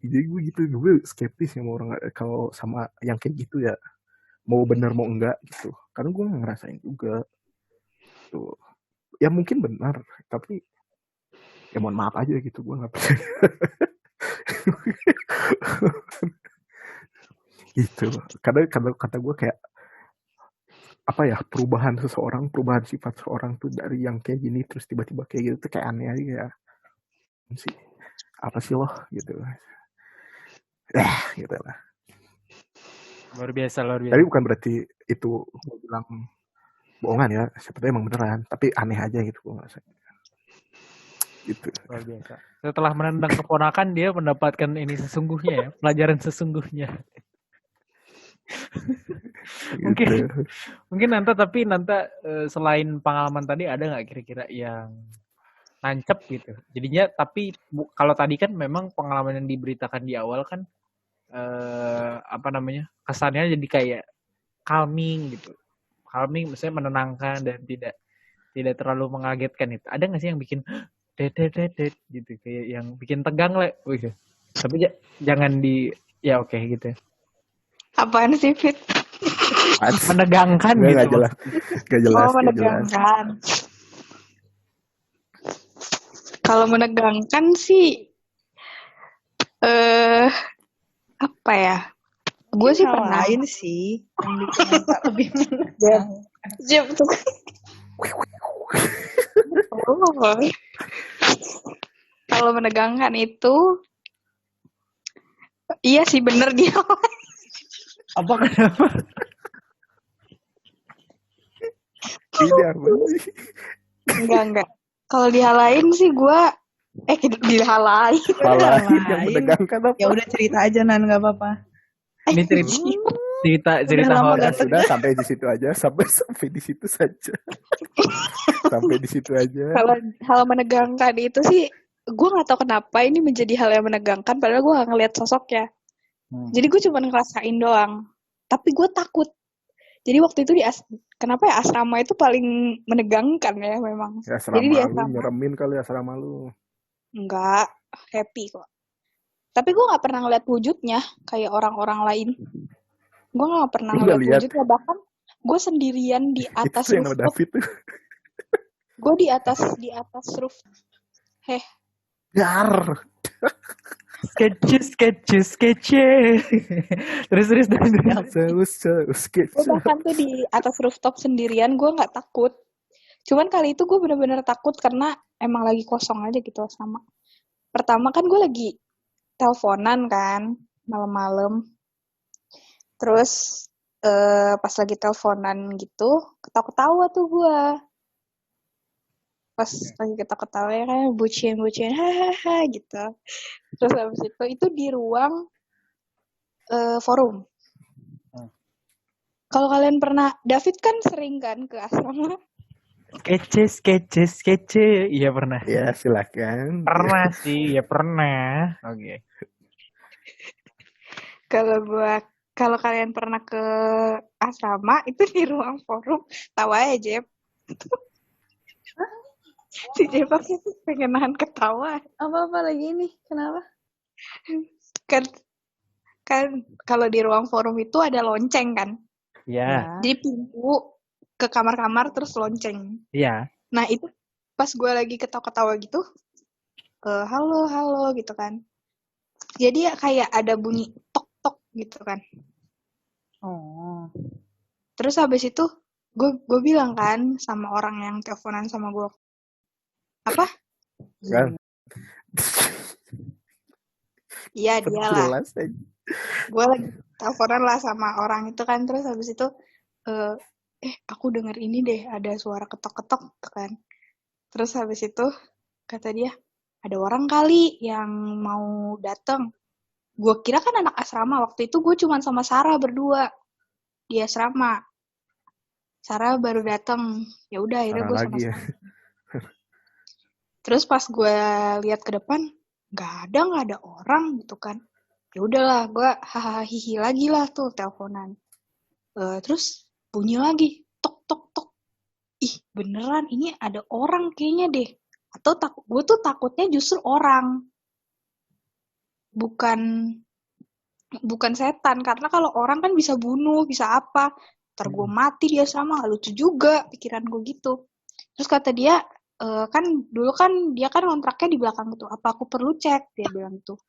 Jadi gue gitu, gue skeptis sama orang kalau sama yang kayak gitu ya, mau bener mau enggak gitu. Karena gue nggak ngerasain juga. Tuh. Ya mungkin benar, tapi ya mohon maaf aja gitu, gue nggak percaya. Gitu. Kadang kata gue kayak apa ya, perubahan sifat seseorang tuh dari yang kayak gini terus tiba-tiba kayak gitu tuh kayak aneh aja ya. Sih apa sih loh gitu. Gitu lah. Luar biasa. Tapi bukan berarti itu gue bilang bohongan ya, sepertinya emang beneran, tapi aneh aja gitu gue ngerasa. Gitu. Luar biasa. Setelah menendang keponakan, dia mendapatkan ini sesungguhnya ya, pelajaran sesungguhnya. Gitu. Mungkin Nanta selain pengalaman tadi ada nggak kira-kira yang nancep gitu. Jadinya tapi kalau tadi kan memang pengalaman yang diberitakan di awal kan kesannya jadi kayak calming gitu. Calming maksudnya menenangkan dan tidak terlalu mengagetkan itu. Ada nggak sih yang bikin det gitu, kayak yang bikin tegang lah. Tapi jangan ya oke gitu. Apaan sih, Fit? Menegangkan Nggak gitu. Gak jelas. Oh, menegangkan. Kalau menegangkan sih apa ya? Gue sih pernah lain sih yang bikin Nanta lebih menegangkan. Jep tuh. Kalau menegangkan itu iya sih bener dia. Apa kenapa? Ini apa sih? Enggak. Kalau di hal lain sih gue di hal lain. Hal lain yang menegangkan apa? Ya udah cerita aja Nan, nggak apa-apa. Ini cerita lama horor. gak Sudah sampai di situ aja, sampai di situ saja. Sampai di situ aja. Kalau hal menegangkan itu sih gue nggak tahu kenapa ini menjadi hal yang menegangkan padahal gue nggak ngeliat sosoknya. Jadi gue cuma ngerasain doang. Tapi gue takut. Jadi waktu itu kenapa ya asrama itu paling menegangkan ya memang. Ya asrama Jadi di lu asrama nyeremin kali asrama lu. enggak happy kok. Tapi gue nggak pernah ngeliat wujudnya kayak orang-orang lain. Gue nggak pernah Lu nggak ngeliat lihat? wujudnya, bahkan gue sendirian di atas Itu yang sama rooftop. David tuh. Gue di atas roof. Dar. Sketches. Terus. Gue bahkan tuh di atas rooftop sendirian, gue nggak takut. Cuman kali itu gue bener-bener takut karena emang lagi kosong aja gitu sama. Pertama kan gue lagi teleponan kan malam-malam. Terus pas lagi teleponan gitu ketawa-ketawa tuh gue. Pas lagi ketawa-ketawa ya kan bucin hahaha gitu. Terus habis itu di ruang forum. Kalau kalian pernah, David kan sering kan ke asrama. Sketches. Iya pernah. Ya silakan. Pernah sih, ya pernah. Oke. Kalau kalian pernah ke asrama itu di ruang forum, tawa ya Jeb. Si Jeb pasti pengen nahan ketawa. Apa-apa lagi nih? Kenapa? Kan kalau di ruang forum itu ada lonceng kan. Iya. Jadi pintu ke kamar-kamar terus lonceng. Iya. Nah itu pas gue lagi ketawa-ketawa gitu, halo gitu kan. Jadi ya kayak ada bunyi tok gitu kan. Oh. Terus habis itu gue bilang kan sama orang yang teleponan sama gue, apa? Kan? Iya dia lah. Jelas aja. Gue lagi teleponan lah sama orang itu kan, terus habis itu aku denger ini deh ada suara ketok-ketok gitu kan. Terus habis itu kata dia ada orang kali yang mau datang. Gue kira kan anak asrama, waktu itu gue cuma sama Sarah berdua di asrama. Sarah baru datang. Ya udah akhirnya gue sama Sarah. Terus pas gue lihat ke depan nggak ada orang gitu kan. Ya udahlah gue hahaha hihi lagi lah tuh teleponan. Terus bunyi lagi tok. Ih beneran ini ada orang kayaknya deh. Atau gue tuh takutnya justru orang. Bukan setan, karena kalau orang kan bisa bunuh, bisa apa. Ntar gue mati di asrama, gak lucu juga pikiran gue gitu. Terus kata dia, kan dulu kan dia kan kontraknya di belakang gitu. Apa aku perlu cek? Dia bilang gitu.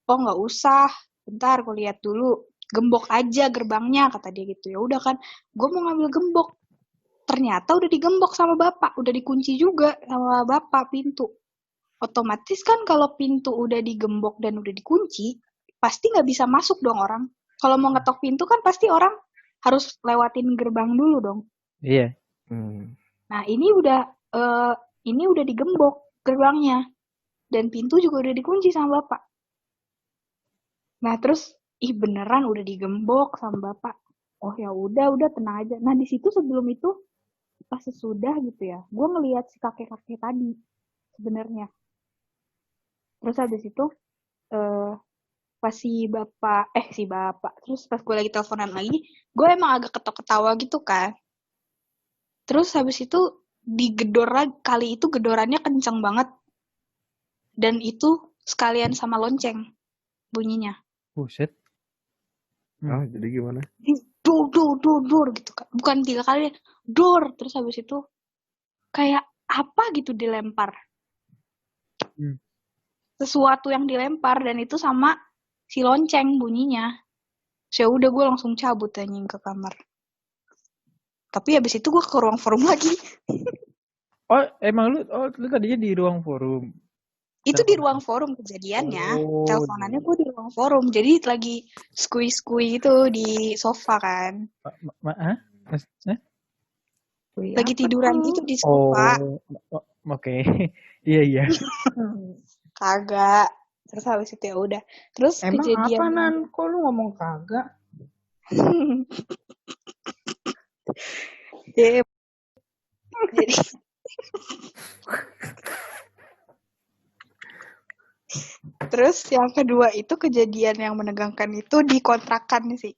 Oh nggak usah, bentar aku lihat dulu. Gembok aja gerbangnya kata dia gitu. Ya udah kan, gue mau ngambil gembok. Ternyata udah digembok sama bapak, udah dikunci juga sama bapak pintu. Otomatis kan kalau pintu udah digembok dan udah dikunci, pasti nggak bisa masuk dong orang. Kalau mau ngetok pintu kan pasti orang harus lewatin gerbang dulu dong. Iya. Nah ini udah digembok gerbangnya dan pintu juga udah dikunci sama bapak. Nah terus beneran udah digembok sama bapak. Oh ya udah tenang aja. Nah di situ sebelum itu pas sesudah gitu ya, gue ngelihat si kakek-kakek tadi sebenarnya. Terus habis itu pas si bapak, terus pas gue lagi teleponan lagi, gue emang agak ketawa gitu kan. Terus habis itu digedor lagi, kali itu gedorannya kenceng banget. Dan itu sekalian sama lonceng bunyinya. Buset. Oh, jadi gimana? Dor gitu kan. Bukan 3 kali, dor. Terus habis itu kayak apa gitu dilempar. Sesuatu yang dilempar dan itu sama si lonceng bunyinya. So udah gue langsung cabut anjing ke kamar. Tapi habis itu gue ke ruang forum lagi. Oh, emang lu tadinya di ruang forum? Itu di ruang forum kejadiannya. Teleponannya gue di ruang forum. Jadi lagi skui gitu di sofa kan. Lagi tiduran gitu di sofa. Oh, oke. Iya. Kagak. Terus habis itu ya udah. Terus Emang kejadian apa Nan? Kok lu ngomong kagak? Jadi terus yang kedua itu kejadian yang menegangkan itu di kontrakan sih.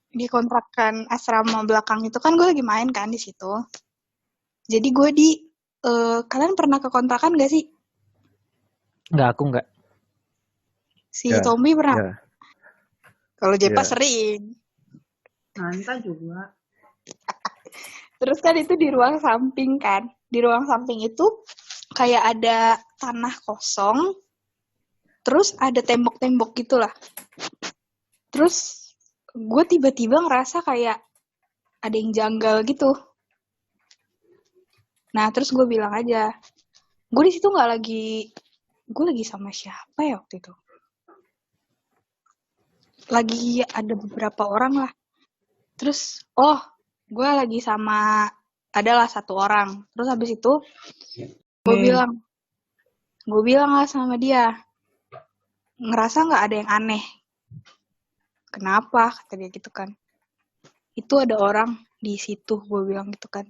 Di kontrakan asrama belakang itu kan gue lagi main kan di situ. Jadi gue kalian pernah ke kontrakan gak sih? Enggak, aku enggak. Si Tommy pernah? Ya. Kalau Jepa sering. Nanta juga. Terus kan itu di ruang samping kan. Di ruang samping itu kayak ada tanah kosong. Terus ada tembok-tembok gitulah. Terus gue tiba-tiba ngerasa kayak ada yang janggal gitu. Nah terus gue bilang aja, gue di situ gue lagi sama siapa ya waktu itu? Lagi ada beberapa orang lah. Terus, gue lagi adalah 1 orang. Terus habis itu, gue bilang lah sama dia, ngerasa nggak ada yang aneh? Kenapa? Kata dia gitu kan. Itu ada orang di situ, gue bilang gitu kan.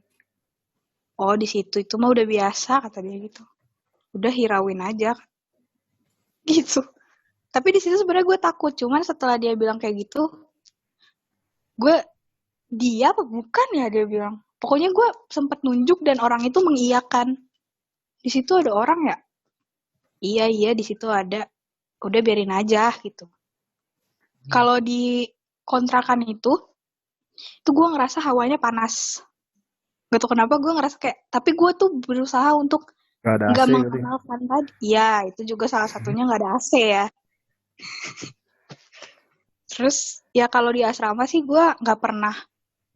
Oh di situ itu mah udah biasa kata dia gitu. Udah hirauin aja gitu. Tapi di situ sebenarnya gue takut, cuman setelah dia bilang kayak gitu, dia apa bukan ya dia bilang. Pokoknya gue sempet nunjuk dan orang itu mengiyakan. Di situ ada orang ya? Iya di situ ada. Udah biarin aja gitu. Kalau di kontrakan itu gue ngerasa hawanya panas. Gak tau kenapa gue ngerasa kayak, tapi gue tuh berusaha untuk nggak mengenalkan tadi. Iya, itu juga salah satunya nggak ada AC ya. Terus ya kalau di asrama sih gue nggak pernah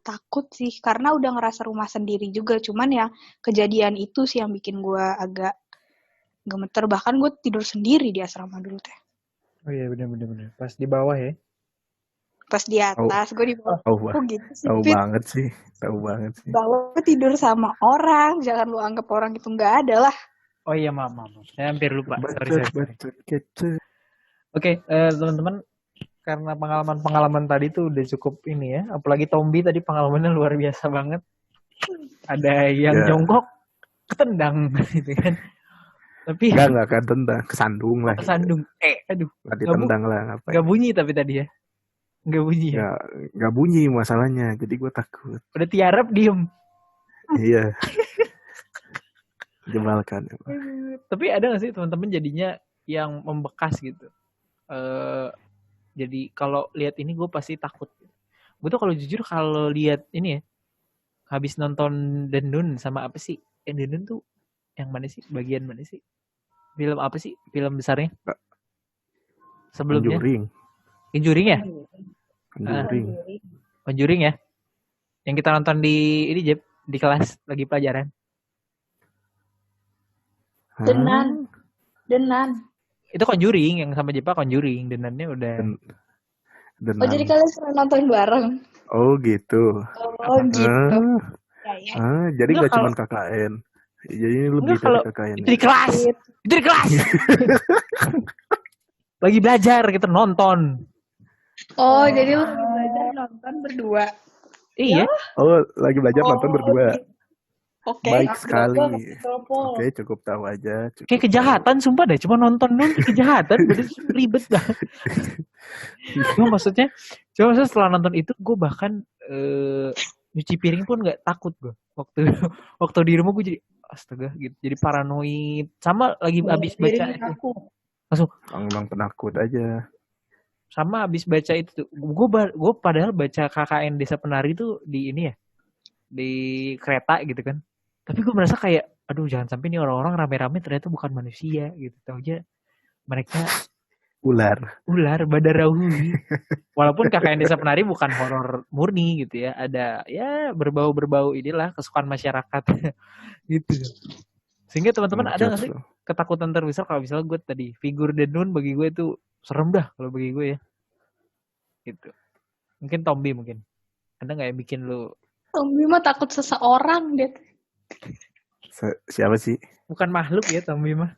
takut sih, karena udah ngerasa rumah sendiri juga. Cuman ya kejadian itu sih yang bikin gue agak gemeter. Bahkan gue tidur sendiri di asrama dulu teh. Oh iya bener. Pas di bawah ya? Pas di atas, gue di bawah. Kok gitu sih? Tahu banget sih. Bawah tidur sama orang, jangan lu anggap orang itu nggak ada lah. Oh iya maaf. Saya hampir lupa. Sorry. Oke, teman-teman, karena pengalaman tadi tuh udah cukup ini ya. Apalagi Tombi tadi pengalamannya luar biasa banget. Ada yang jongkok, ketendang gitu kan. Tapi enggak ketendang, kesandung lah. Kesandung. Aduh. Enggak ditendang lah ngapain. Enggak bunyi tapi tadi ya. Enggak bunyi ya. Enggak bunyi masalahnya. Jadi gue takut. Udah tiarap diem. Iya. Jebalkan. Tapi ada nggak sih teman-teman jadinya yang membekas gitu? Jadi kalau lihat ini gue pasti takut. Gue tuh kalau jujur kalau lihat ini ya, habis nonton Dendun sama apa sih? Dendun tuh yang mana sih? Bagian mana sih? Film apa sih? Film besarnya? Sebelumnya? Conjuring ya? Conjuring ya? Yang kita nonton di ini Jeb, di kelas lagi pelajaran. Denan. Itu Conjuring yang sama Jepa Conjuring, Denannya udah. Oh jadi kalian pernah nonton bareng? Oh gitu. Oh gitu. Jadi nggak cuma KKN. Jadi lebih dari KKN. Itu di kelas. Itu di kelas. Lagi belajar kita nonton. Oh jadi lu lagi belajar nonton berdua. Iya. Oh lagi belajar nonton berdua. Oke. Baik sekali. Oke, cukup tahu aja. Kayak kejahatan, sumpah deh. Cuma nonton dong kejahatan. Bener ribet banget. Cuma maksudnya setelah nonton itu, gue bahkan nyuci piring pun nggak takut gue. Waktu di rumah gue jadi astaga gitu. Jadi paranoid. Sama lagi abis baca itu. Langsung. Emang penakut aja. Sama abis baca itu. Gue padahal baca KKN Desa Penari itu di ini ya. Di kereta gitu kan. Tapi gue merasa kayak, aduh jangan sampai nih orang-orang rame-rame ternyata bukan manusia gitu. Tahu aja mereka ular Badarawi. Walaupun KKN Desa Penari bukan horor murni gitu ya. Ada ya berbau-berbau inilah kesukaan masyarakat gitu. Sehingga teman-teman ada nggak sih ketakutan terbesar kalau misalnya gue tadi figur Denun bagi gue itu serem dah kalau bagi gue ya. Gitu. Mungkin Tombi mungkin. Ada nggak yang bikin lu? Tombi mah takut seseorang deh. Siapa sih? Bukan makhluk ya Tombi mah.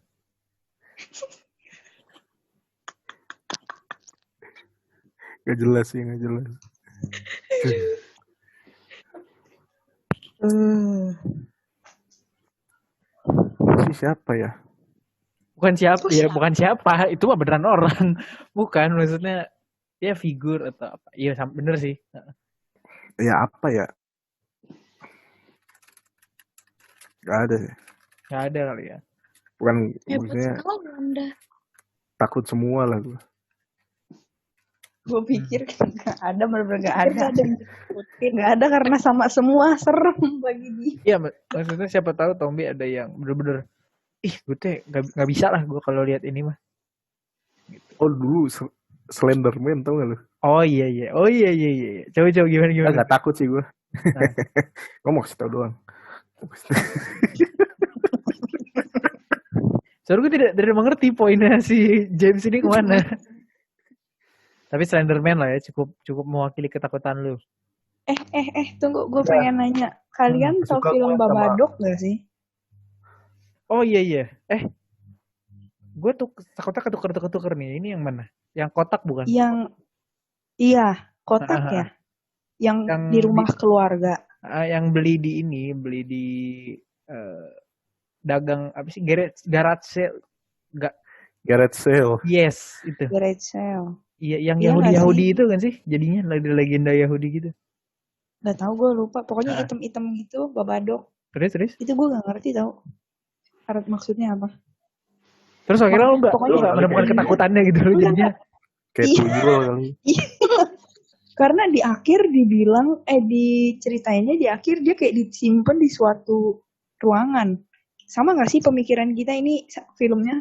Gak jelas sih, gak jelas. Siapa ya? Bukan siapa. Itu mah beneran orang. Bukan, maksudnya ya figur atau apa. Iya bener sih. Ya apa ya? Gak ada sih. Gak ada kali ya. Bukan maksudnya takut semua lah gue. Gue pikir gak ada, bener-bener gak ada. Gak ada karena sama semua serem bagi dia. Iya, maksudnya siapa tahu Tombi ada yang bener-bener gue tuh gak bisa lah gue kalau lihat ini mah. Gitu. Oh dulu Slenderman tau gak lu? Oh iya. Coba gimana? Gak takut sih gue. Nah. Gue mau kasih tau doang. Soalnya gue tidak mengerti poinnya si James ini kemana. Tapi Slenderman lah ya cukup mewakili ketakutan lu. Tunggu, gue pengen nanya. Kalian tau film Babadook gak sih? Oh iya. Gue tuh takutnya ketuker nih. Ini yang mana? Yang kotak bukan? Iya, kotak ya. Yang di rumah keluarga. Yang beli di dagang apa sih? Garage sale. Garage sale. Yes, itu. Garage sale. Iya, yang Yahudi itu kan sih? Jadinya legenda Yahudi gitu. Gak tau, gue lupa. Pokoknya item-item gitu, Babadook. Terus? Itu gue gak ngerti tau. Maksudnya apa? Terus akhirnya lu gak menemukan ketakutannya gitu loh jadinya. Kayak tuyul kali. Karena di akhir dibilang, diceritainnya di akhir dia kayak disimpan di suatu ruangan. Sama gak sih pemikiran kita ini filmnya?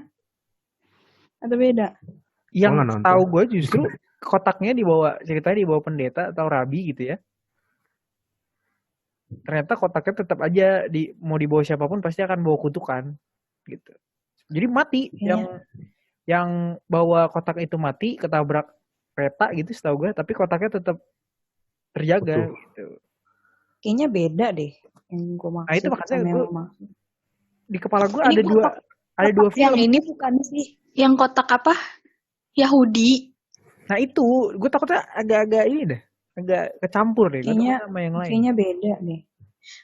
Atau beda? Yang tahu gue justru kotaknya ceritanya dibawa pendeta atau rabi gitu ya. Ternyata kotaknya tetap aja mau dibawa siapapun pasti akan bawa kutukan gitu. Jadi mati yang bawa kotak itu mati ketabrak kereta gitu setahu gue, tapi kotaknya tetap terjaga gitu. Kayaknya beda deh yang gue maksud. Nah itu makanya gue di kepala gue ada dua film. Yang ini bukan sih yang kotak apa? Yahudi. Nah itu gue takutnya agak ini deh. Agak kecampur deh sama yang lain. Kayaknya beda deh.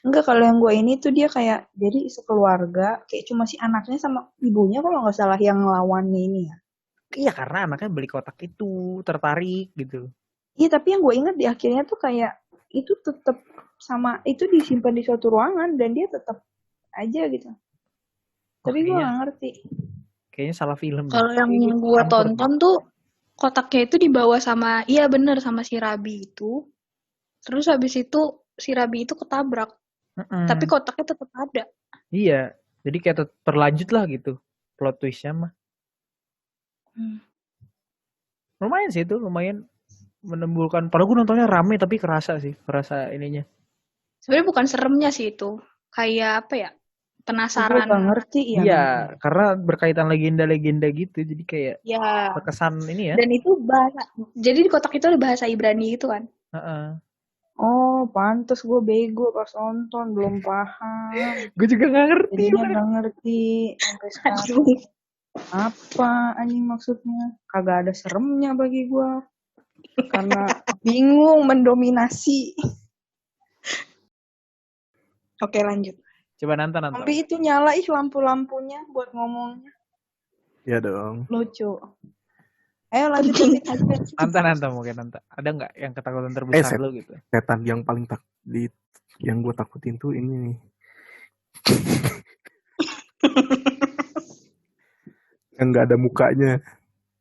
Enggak, kalau yang gue ini tuh dia kayak jadi sekeluarga, kayak cuma si anaknya sama ibunya kalau nggak salah yang ngelawannya ini ya. Iya, karena anaknya beli kotak itu, tertarik gitu. Iya, tapi yang gue ingat di akhirnya tuh kayak itu tetap sama, itu disimpan di suatu ruangan dan dia tetap aja gitu. Tapi gue nggak ngerti. Kayaknya salah film. Kalau yang gue tonton tuh kotaknya itu dibawa sama si Rabi itu. Terus habis itu si Rabi itu ketabrak Tapi kotaknya tetap ada. Iya, jadi kayak terlanjut lah gitu plot twistnya mah. Lumayan sih itu, lumayan menimbulkan. Padahal gue nontonnya rame tapi kerasa ininya. Sebenarnya bukan seremnya sih itu. Kayak apa ya? Gue Penasaran. gak ngerti ya. Iya, karena berkaitan legenda-legenda gitu, jadi kayak Ya. terkesan ini ya. Dan itu bahasa. Jadi di kotak itu ada bahasa Ibrani gitu kan. Heeh. Oh, pantes gue bego pas nonton, belum paham. Gue juga nggak ngerti. Jadinya gak ngerti sampai sekarang. Aduh. Apa anjing maksudnya? Kagak ada seremnya bagi gue. Karena bingung mendominasi. Oke, lanjut. Coba nonton. Sampai itu nyala lampu-lampunya buat ngomongnya. Ya dong. Lucu. Ayo lanjut. Nonton mungkin nonton. Ada nggak yang ketakutan terbesar lu gitu? Setan yang paling yang gue takutin tuh ini nih. Yang nggak ada mukanya.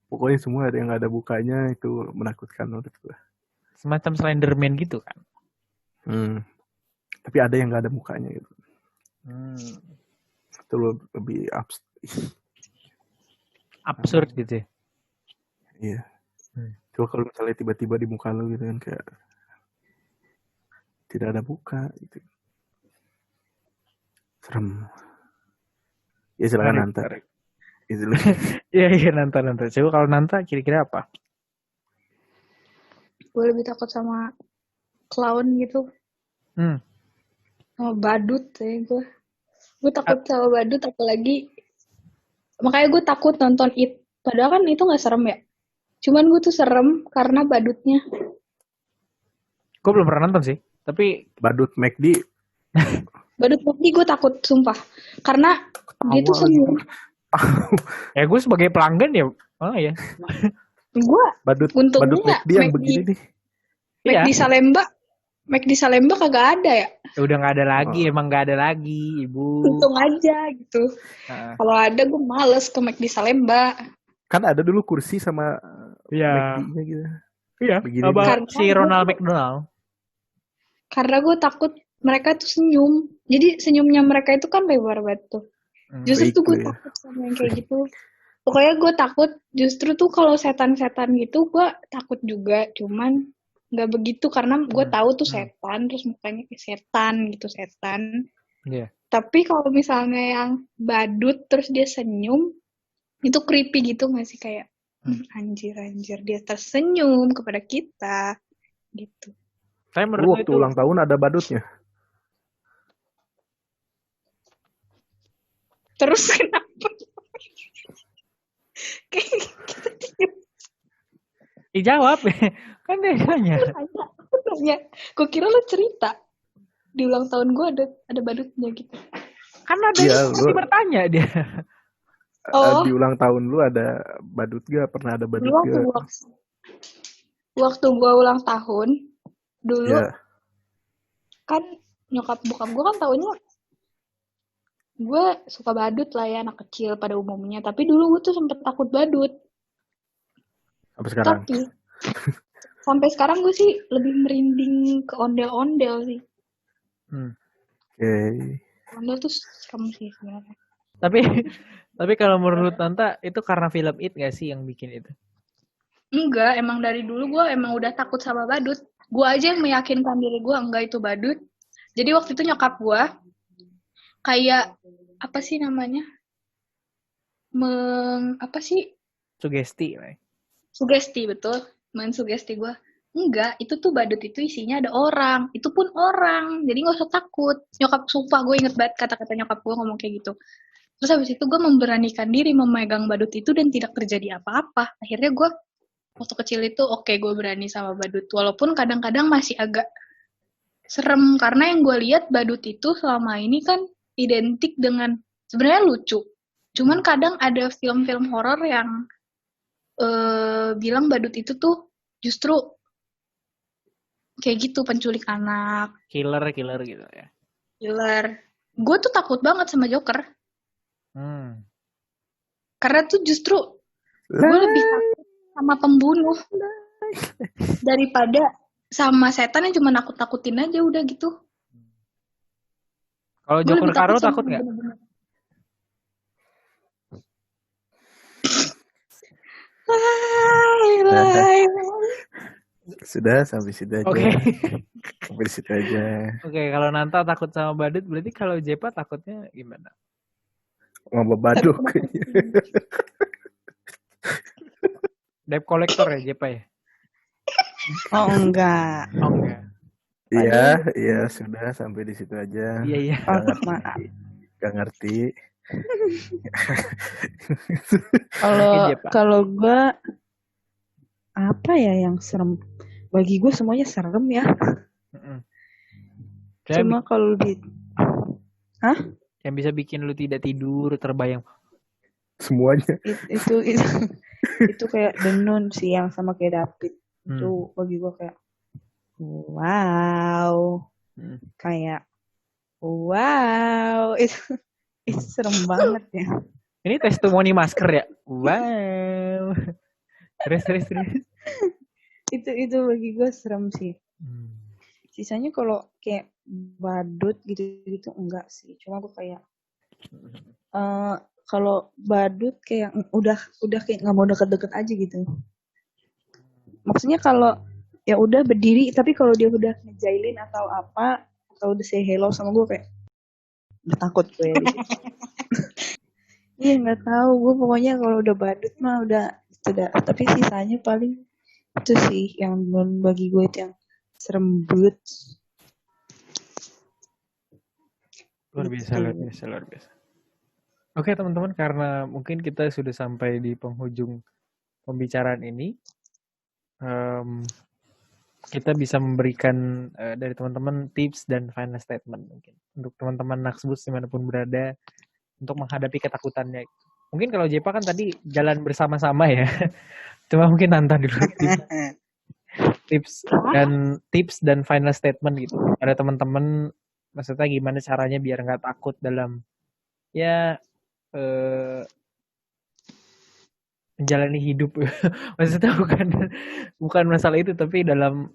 Pokoknya semua ada yang nggak ada mukanya itu menakutkan menurut gue. Semacam Slenderman gitu kan? Tapi ada yang nggak ada mukanya gitu. Itu lebih absurd gitu ya? Iya. Coba kalau misalnya tiba-tiba di muka lo gitu kan kayak tidak ada muka gitu. Serem. Ya silakan Nanta. Iya Nanta. Coba kalau Nanta kira-kira apa? Gue lebih takut sama clown gitu. Sama badut ya gue. Gue takut sama badut apalagi. Makanya gue takut nonton It. Padahal kan itu gak serem ya. Cuman gue tuh serem karena badutnya. Gue belum pernah nonton sih. Tapi badut McD. Badut McD gue takut sumpah. Karena dia tuh senyum. Ya gue sebagai pelanggan ya. Oh ya. Gue badut McD yang begini nih. McD Salemba kagak ada ya? Udah nggak ada lagi, emang nggak ada lagi, Ibu. Untung aja gitu. Kalau ada gue males ke McD Salemba. Kan ada dulu kursi sama McD-nya gitu. Iya. Si Ronald McDonald. Karena gue takut mereka tuh senyum. Jadi senyumnya mereka itu kan lebar banget tuh. Justru tuh gue takut sama yang kayak gitu. Pokoknya gue takut justru tuh kalau setan-setan gitu gue takut juga. Cuman nggak begitu karena gue tahu tuh setan terus mukanya kayak setan gitu setan. Yeah. Tapi kalau misalnya yang badut terus dia senyum itu creepy gitu nggak sih kayak anjir dia tersenyum kepada kita gitu. Waktu itu ulang tahun ada badutnya. Terus kenapa? Dijawab kan dia nanya. Aku tanya, gue kira lo cerita di ulang tahun gue ada badutnya gitu. Kan ada pasti bertanya dia. Di ulang tahun lu ada badut gak? Pernah ada badut gak? Waktu gue ulang tahun dulu kan nyokap bokap gue kan taunya gue suka badut lah ya anak kecil pada umumnya. Tapi dulu gue tuh sempet takut badut. Sampai sekarang? Tapi sampai sekarang gue sih lebih merinding ke ondel-ondel sih. Ondel tuh serem sih sebenarnya. Tapi kalau menurut Tanta itu karena film It gak sih yang bikin itu? Enggak, emang dari dulu gue emang udah takut sama badut. Gue aja yang meyakinkan diri gue enggak itu badut. Jadi waktu itu nyokap gue kayak apa sih namanya? Sugesti. Sugesti betul, mensugesti gue. Enggak, itu tuh badut itu isinya ada orang. Itu pun orang, jadi gak usah takut. Nyokap, sumpah gue inget banget kata-kata nyokap gue ngomong kayak gitu. Terus habis itu gue memberanikan diri memegang badut itu dan tidak terjadi apa-apa. Akhirnya gue waktu kecil itu gue berani sama badut. Walaupun kadang-kadang masih agak serem. Karena yang gue lihat badut itu selama ini kan identik dengan sebenarnya lucu. Cuman kadang ada film-film horor yang bilang badut itu tuh justru kayak gitu, penculik anak, killer gitu ya. Killer. Gue tuh takut banget sama Joker. Karena tuh justru gue lebih takut sama pembunuh daripada sama setan yang cuma nakut-nakutin aja udah gitu. Kalau Gue Joker lebih takut Karo sama takut nggak? bener-bener. Sudah sampai situ aja. Oke. Sampai di situ aja. Oke, kalau Nanta takut sama badut, berarti kalau Jepa takutnya gimana? Sama baduk. Debt collector ya Jepa ya? Oh enggak. Oh enggak. Iya, sudah sampai di situ aja. Iya. Oh, maaf. Gak ngerti. Kalau Oke, Jepa. kalau gue apa ya yang serem? Bagi gue semuanya serem ya. Mm-mm. Cuma kalau di Yang bisa bikin lu tidak tidur, terbayang. Semuanya. itu kayak The Nun sih yang sama kayak David. Itu bagi gue kayak wow. Kayak wow. Itu serem banget ya. Ini testimoni masker ya? Wow. Terus. Itu bagi gue serem sih. Sisanya kalau kayak badut gitu enggak sih. Cuma gue kayak kalau badut kayak udah kayak nggak mau deket-deket aja gitu. Maksudnya kalau ya udah berdiri, tapi kalau dia udah ngejailin atau apa, atau udah say hello sama gue kayak udah takut gue ya gitu. Iya nggak tahu, gue pokoknya kalau udah badut mah udah. Tapi sisanya paling itu sih yang bagi gue itu yang serem banget. Luar biasa. Oke teman-teman, karena mungkin kita sudah sampai di penghujung pembicaraan ini, kita bisa memberikan dari teman-teman tips dan final statement mungkin untuk teman-teman Naksbus dimanapun berada untuk menghadapi ketakutannya. Mungkin kalau Jepa kan tadi jalan bersama-sama ya, cuma mungkin Nanta dulu tips dan final statement gitu. Ada teman-teman, maksudnya gimana caranya biar nggak takut dalam ya menjalani hidup. Maksudnya bukan masalah itu, tapi dalam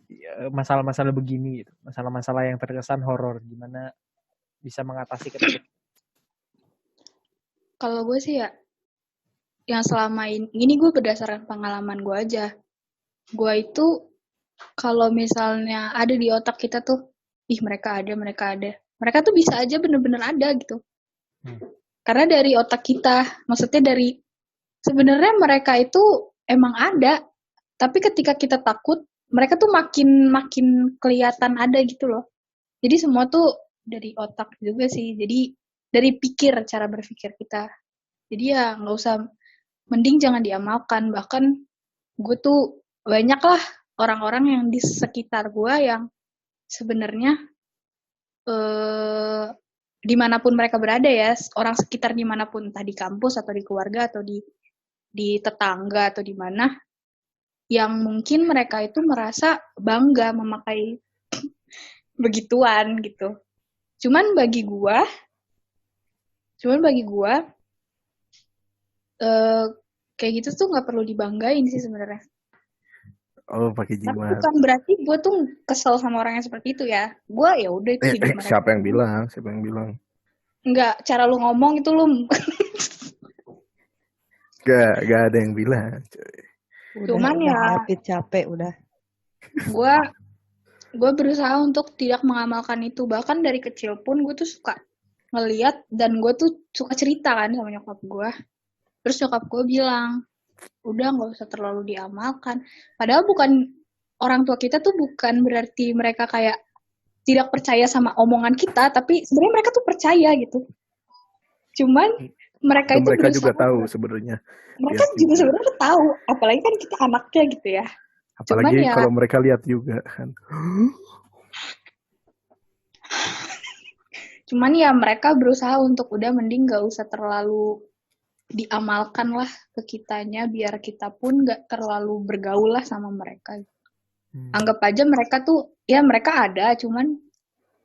masalah-masalah begini gitu. Masalah-masalah yang terkesan horor, gimana bisa mengatasi ketakutan. Kalau gue sih ya, yang selama ini gue berdasarkan pengalaman gue aja. Gue itu kalau misalnya ada di otak kita tuh, mereka ada. Mereka tuh bisa aja bener-bener ada gitu. Karena dari otak kita, maksudnya dari sebenarnya mereka itu emang ada, tapi ketika kita takut, mereka tuh makin kelihatan ada gitu loh. Jadi semua tuh dari otak juga sih. Jadi dari cara berpikir kita. Jadi ya nggak usah, mending jangan diamalkan. Bahkan gue tuh banyak lah orang-orang yang di sekitar gue yang sebenarnya dimanapun mereka berada ya, orang sekitar dimanapun, entah di kampus atau di keluarga atau di tetangga atau di mana, yang mungkin mereka itu merasa bangga memakai begituan gitu. Cuman bagi gua kayak gitu tuh nggak perlu dibanggain sih sebenarnya. Oh, pakai jimat. Tapi bukan berarti gue tuh kesel sama orang yang seperti itu ya. Gue ya udah itu hidup mereka. Siapa yang bilang? Enggak, cara lu ngomong itu lu. Gak ada yang bilang. Cuman ya capek udah. Gue berusaha untuk tidak mengamalkan itu. Bahkan dari kecil pun gue tuh suka ngeliat dan gue tuh suka cerita kan sama nyokap gue. Terus nyokap gue bilang, udah nggak usah terlalu diamalkan. Padahal orang tua kita tuh bukan berarti mereka kayak tidak percaya sama omongan kita, tapi sebenarnya mereka tuh percaya gitu. Cuman mereka juga tahu sebenarnya. Mereka juga sebenarnya tahu, apalagi kan kita anaknya gitu ya. Apalagi kalau mereka lihat juga kan. Cuman ya mereka berusaha untuk udah mending nggak usah terlalu diamalkan lah ke kitanya, biar kita pun nggak terlalu bergaul lah sama mereka. Anggap aja mereka tuh, ya mereka ada, cuman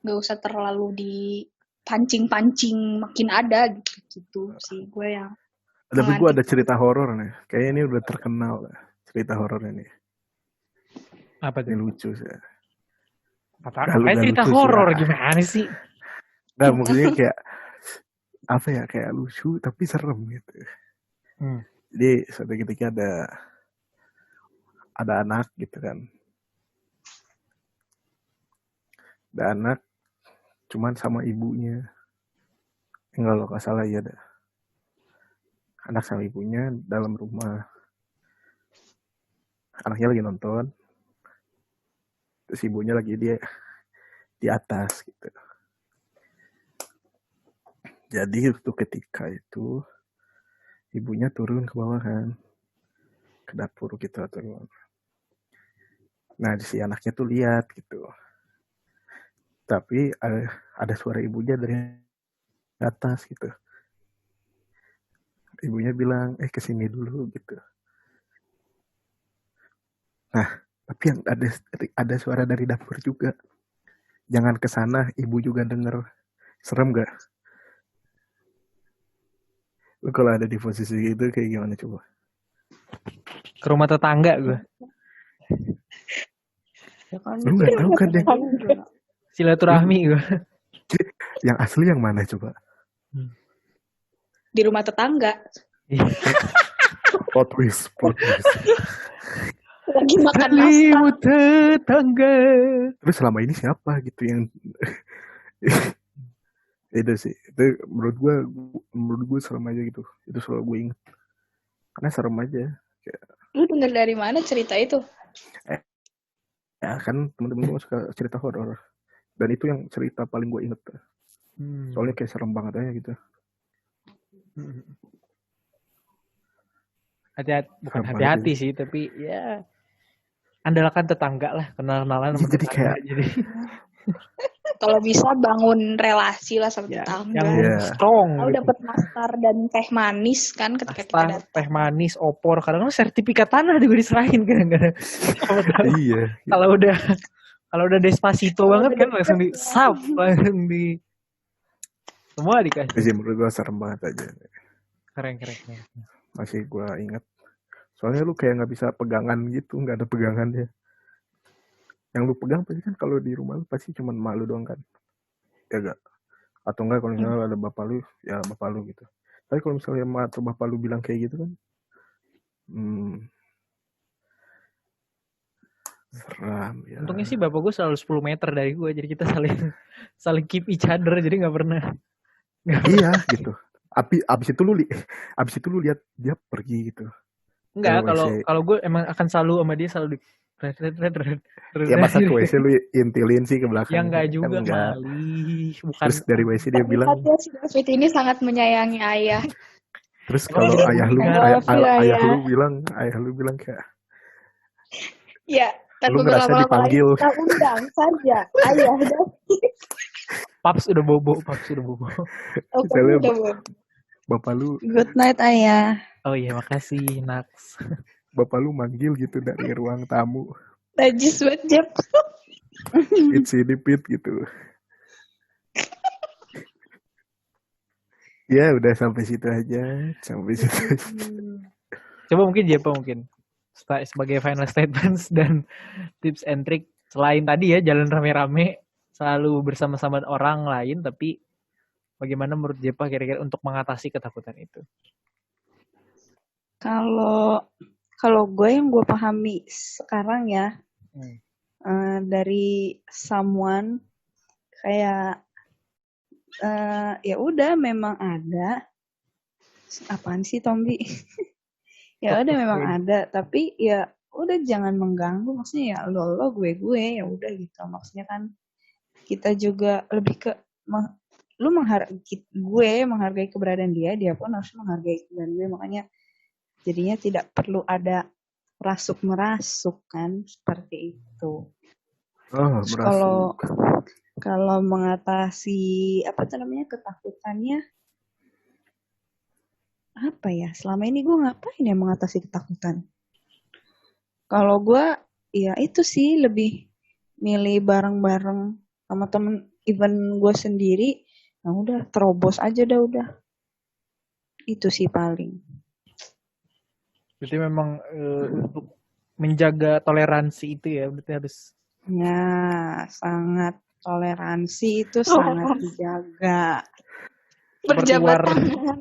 nggak usah terlalu dipancing-pancing makin ada gitu sih gue yang. Tapi gue ada cerita horor nih, kayaknya ini udah terkenal cerita horor ini. Apa tuh? Ini lucu sih. Apa cerita horor gimana sih? Nah, maksudnya kayak apa ya, kayak lucu tapi serem gitu. Jadi suatu ketika ada anak gitu kan. Ada anak cuman sama ibunya. Kalau nggak salah ya ada anak sama ibunya dalam rumah. Anaknya lagi nonton, terus ibunya lagi dia di atas gitu. Jadi waktu ketika itu ibunya turun ke bawah kan, ke dapur gitu atau gimana. Nah si anaknya tuh lihat gitu, tapi ada suara ibunya dari atas gitu. Ibunya bilang kesini dulu gitu. Nah tapi yang ada suara dari dapur juga. Jangan ke sana, ibu juga denger. Serem gak? Lu kalau ada di posisi itu kayak gimana coba? Ke rumah tetangga gue. Ya kan, Lu nggak tahu kan yang Silaturahmi gue. yang asli yang mana coba? Di rumah tetangga. Plot twist. Lagi makan nastar. Selimut tetangga. Terus selama ini siapa gitu yang itu sih, itu menurut gue serem aja gitu. Itu selalu gue inget karena serem aja. Lu denger dari mana cerita itu? Ya kan temen-temen gue suka cerita horor, dan itu yang cerita paling gue inget. Soalnya kayak serem banget aja gitu. Bukan hati-hati sih, tapi ya andalkan tetangga lah, kenal-kenalan sama Jadi tetangga. Jadi Kalau bisa bangun relasi lah sama tetangga. yang strong. Kalau dapat nastar dan teh manis kan ketika kita datang. Teh manis, opor, kadang-kadang sertifikat tanah juga diserahin kadang-kadang. Iya. Kalau udah Despacito banget kan langsung di-save, langsung di semua dikasih. Jadi menurut gue serem banget aja. Keren. Masih gue inget. Soalnya lu kayak nggak bisa pegangan gitu, nggak ada pegangannya. Yang lu pegang pasti kan kalau di rumah lu pasti cuma emak lu doang kan, ya gak? Atau enggak kalau misalnya ada bapak lu, ya bapak lu gitu. Tapi kalau misalnya emak atau bapak lu bilang kayak gitu kan, seram ya. Untungnya sih bapak gue selalu 10 meter dari gue, jadi kita saling keep each other, jadi nggak pernah. Iya gitu. Abis itu lu lihat dia pergi gitu. Enggak, kalau gue emang akan selalu sama dia selalu ya masa ke WC lu intilin sih ke belakang. Ya enggak juga, enggak. Malih. Bukan. Terus dari WC dia bilang, si David ini sangat menyayangi ayah. Terus kalau ayah lu bilang kayak, ya, lu ngerasa dipanggil. Kita undang saja ayah David. Paps udah bobo. Bapak lu, good night ayah. Oh iya, makasih Naks. Bapak lu manggil gitu dari ruang tamu. Najis banget, Jep. Pit gitu. Ya udah sampai situ aja. Coba mungkin Jepa sebagai final statements dan tips and trick selain tadi ya jalan rame-rame selalu bersama-sama orang lain, tapi bagaimana menurut Jepa kira-kira untuk mengatasi ketakutan itu? Kalau gue yang gue pahami sekarang ya, dari someone kayak ya udah memang ada. Apaan sih Tombi? Ya udah memang ada, tapi ya udah jangan mengganggu. Maksudnya ya lo gue ya udah gitu. Maksudnya kan kita juga lebih ke gue menghargai keberadaan dia pun harus menghargai keberadaan gue. Makanya jadinya tidak perlu ada merasuk kan, seperti itu. Kalau mengatasi ketakutannya apa ya? Selama ini gue ngapain ya mengatasi ketakutan? Kalau gue ya itu sih lebih milih bareng-bareng sama temen, even gue sendiri, nah udah terobos aja udah. Itu sih paling. Berarti memang untuk menjaga toleransi itu ya berarti harus. Ya, sangat. Toleransi itu sangat dijaga. Seperti Berjabat tangan.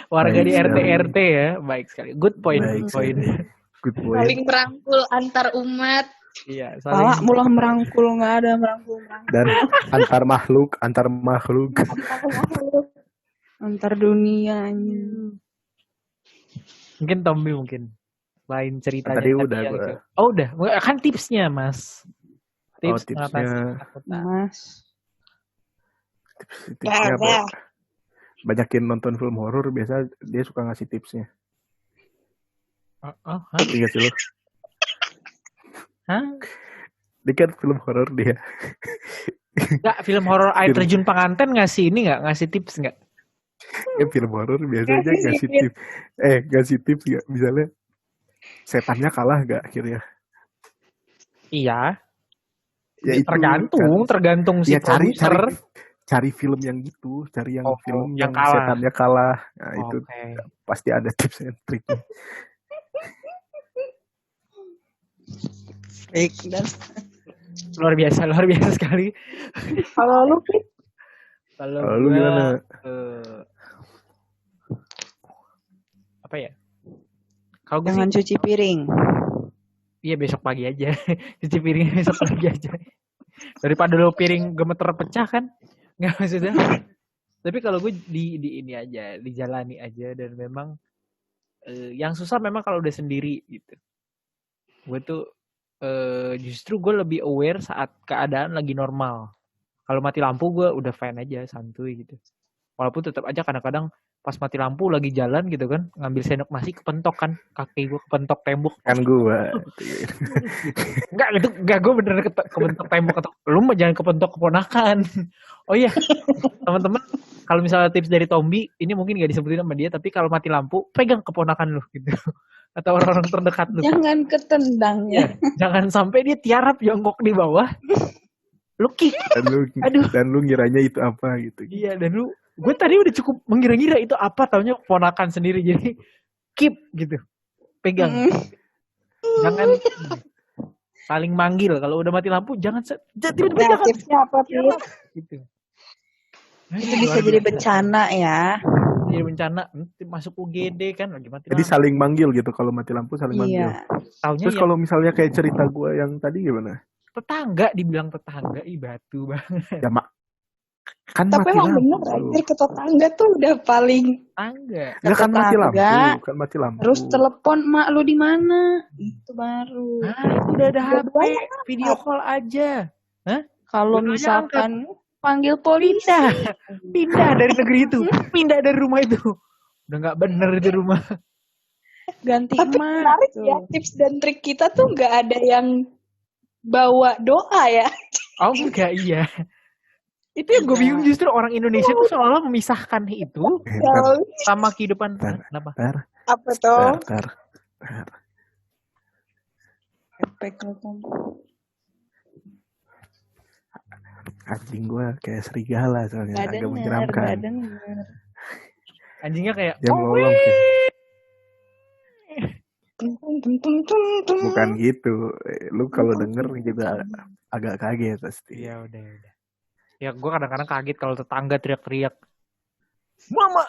warga Baik di RT sekali. RT ya. Baik sekali. Good point, Baik good point. sekali. Good point. Saling merangkul antar umat. Iya, Malah saling mulah merangkul, nggak ada merangkul. Dan antar makhluk. Antar dunianya. mungkin Tommy mungkin lain ceritanya Tadi udah yang gua. itu. Oh, udah. Kan tipsnya, Mas. Oh, Tips mengatasi tipsnya. ketakutan. Mas. Tipsnya apa ya? Banyakin nonton film horor, biasa dia suka ngasih tipsnya. Hah? Iya sih lo. Hah? Dia kan film horor dia. Enggak, film horor air terjun pengantin ngasih ini enggak? Ngasih tips enggak? Ya film horor biasanya ngasih tips. Ngasih tips nggak? Misalnya setannya kalah nggak akhirnya? Iya. Ya itu Tergantung si ya produser. cari film yang gitu, cari yang film yang yang kalah. setannya kalah. Nah, itu Oke. pasti ada tips and triknya. Dan Luar biasa sekali. kalau lu Pit, Kalau Lu gua, gimana? apa ya? Kalau gue jangan sih, cuci piring. iya besok pagi aja. Cuci piring besok pagi aja. Daripada lo piring gemeter pecah kan? Nggak maksudnya. Tapi kalau gue di ini aja, dijalani aja, dan memang yang susah memang kalau udah sendiri gitu. Gue tuh justru gue lebih aware saat keadaan lagi normal. Kalau mati lampu gue udah fine aja, santuy gitu. Walaupun tetap aja kadang-kadang pas mati lampu lagi jalan gitu kan, ngambil sendok nasi kepentok kan, kaki gue kepentok tembok. Kan gua. Enggak gue bener kepentok tembok atau lu mah jangan kepentok keponakan. Oh iya, teman-teman, kalau misalnya tips dari Tombi, ini mungkin gak disebutin sama dia, tapi kalau mati lampu pegang keponakan lu gitu. Atau orang-orang terdekat lu. Jangan ketendang ya. Jangan sampai dia tiarap jongkok di bawah. Lu kick. Dan lu ngiranya itu apa gitu. Iya, dan lu, gue tadi udah cukup mengira-ngira itu apa, taunya ponakan sendiri, jadi keep gitu, pegang. Jangan saling manggil, kalau udah mati lampu jangan tiba-tiba jangan. Tipsnya apa Pit? Gitu. Itu bisa jadi bencana ya. Jadi bencana, masuk UGD kan lagi mati Jadi lampu. saling manggil gitu, kalau mati lampu saling manggil. Iya. Taunya Terus kalau misalnya kayak cerita gua yang tadi gimana? tetangga, dibilang tetangga, batu banget. Ya kan Tapi mati emang lampu. bener anjir, ke tetangga tuh udah paling. Tetangga. Ya kan mati Tetangga. lampu, kan mati lampu. Terus telepon mak lu di mana? Itu baru. Nah, itu udah ada HP, video call aja. Kalau Dua-duanya misalkan panggil polisi. Pindah dari negeri itu, pindah dari rumah itu. Udah nggak bener itu rumah. Ganti Tapi emak. menarik tuh. ya, tips dan trik kita tuh nggak ada yang bawa doa ya. Oh enggak, iya. Itu yang gue bingung, justru orang Indonesia tuh seolah memisahkan itu sama kehidupan. Kenapa? Apa tuh? Bentar. Efek hukum. Anjing gue kayak serigala soalnya, Nggak agak denger, menyeramkan. nggak denger. Anjingnya kayak Dia melolong sih. Bukan gitu. Lu kalau denger juga agak kaget pasti. ya udah. Ya gue kadang-kadang kaget kalau tetangga teriak-teriak, "Mama,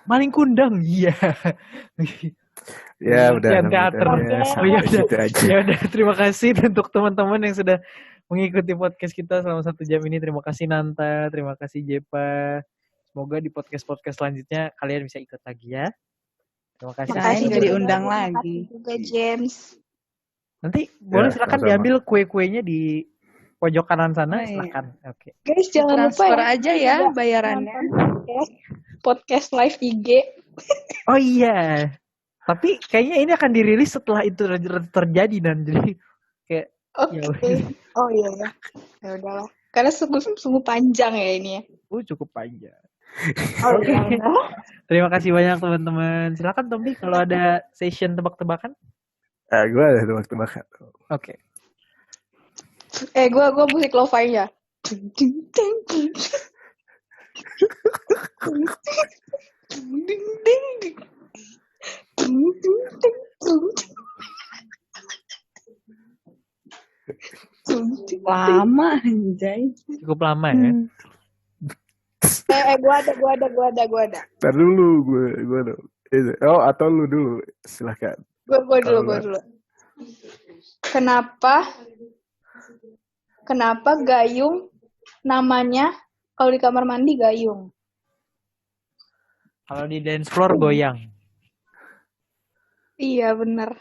maling kundang." Iya. Ya udah. Latihan teater. Sampai Ya udah. situ aja. Ya udah, terima kasih untuk teman-teman yang sudah mengikuti podcast kita selama 1 jam ini. Terima kasih Nanta, terima kasih Jepa. Semoga di podcast-podcast selanjutnya kalian bisa ikut lagi ya. Terima kasih. Makasih nggak diundang juga. lagi. Juga James. Nanti boleh silakan sama-sama. diambil kue-kuenya di pojok kanan sana, Oh, iya. silakan. Oke. Guys, jangan lupa Transfer ya. aja ya bayarannya. Podcast live IG. Oh iya. Tapi kayaknya ini akan dirilis setelah itu terjadi, dan jadi kayak Oke. ya udah. Oh iya ya. Ya udahlah. Karena sungguh panjang ya ini ya. Cukup panjang. Oh Oke. iya. Terima kasih banyak teman-teman. Silakan Tombi kalau ada session tebak-tebakan. Gue ada tebak-tebakan. Oke. Gue musik lo-fi-nya. lama anjay. Cukup lama ya. Gua ada. Ntar dulu gue dulu. Oh, atau lu dulu. Silahkan. Gue dulu. Kenapa gayung namanya kalau di kamar mandi gayung? Kalau di dance floor goyang. Iya bener.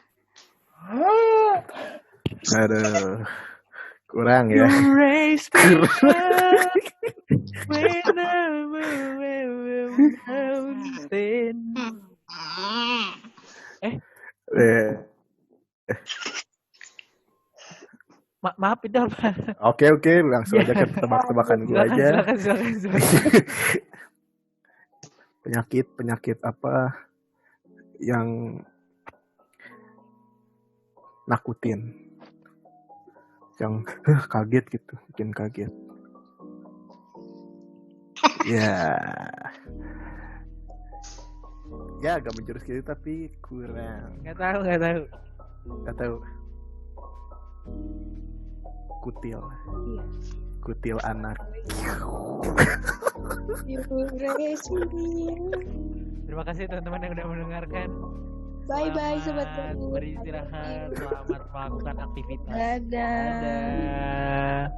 Aduh. Kurang ya. Maaf itu apa? Oke, langsung aja ke tebak-tebakan gue aja. Silakan. Penyakit apa yang nakutin, yang kaget gitu, bikin kaget. Ya agak menjurus gitu tapi kurang. Nggak tahu. Kutil anak. Terima kasih teman-teman yang udah mendengarkan. Bye sobat Selamat Gabut. beristirahat, selamat melakukan aktivitas. Dadah.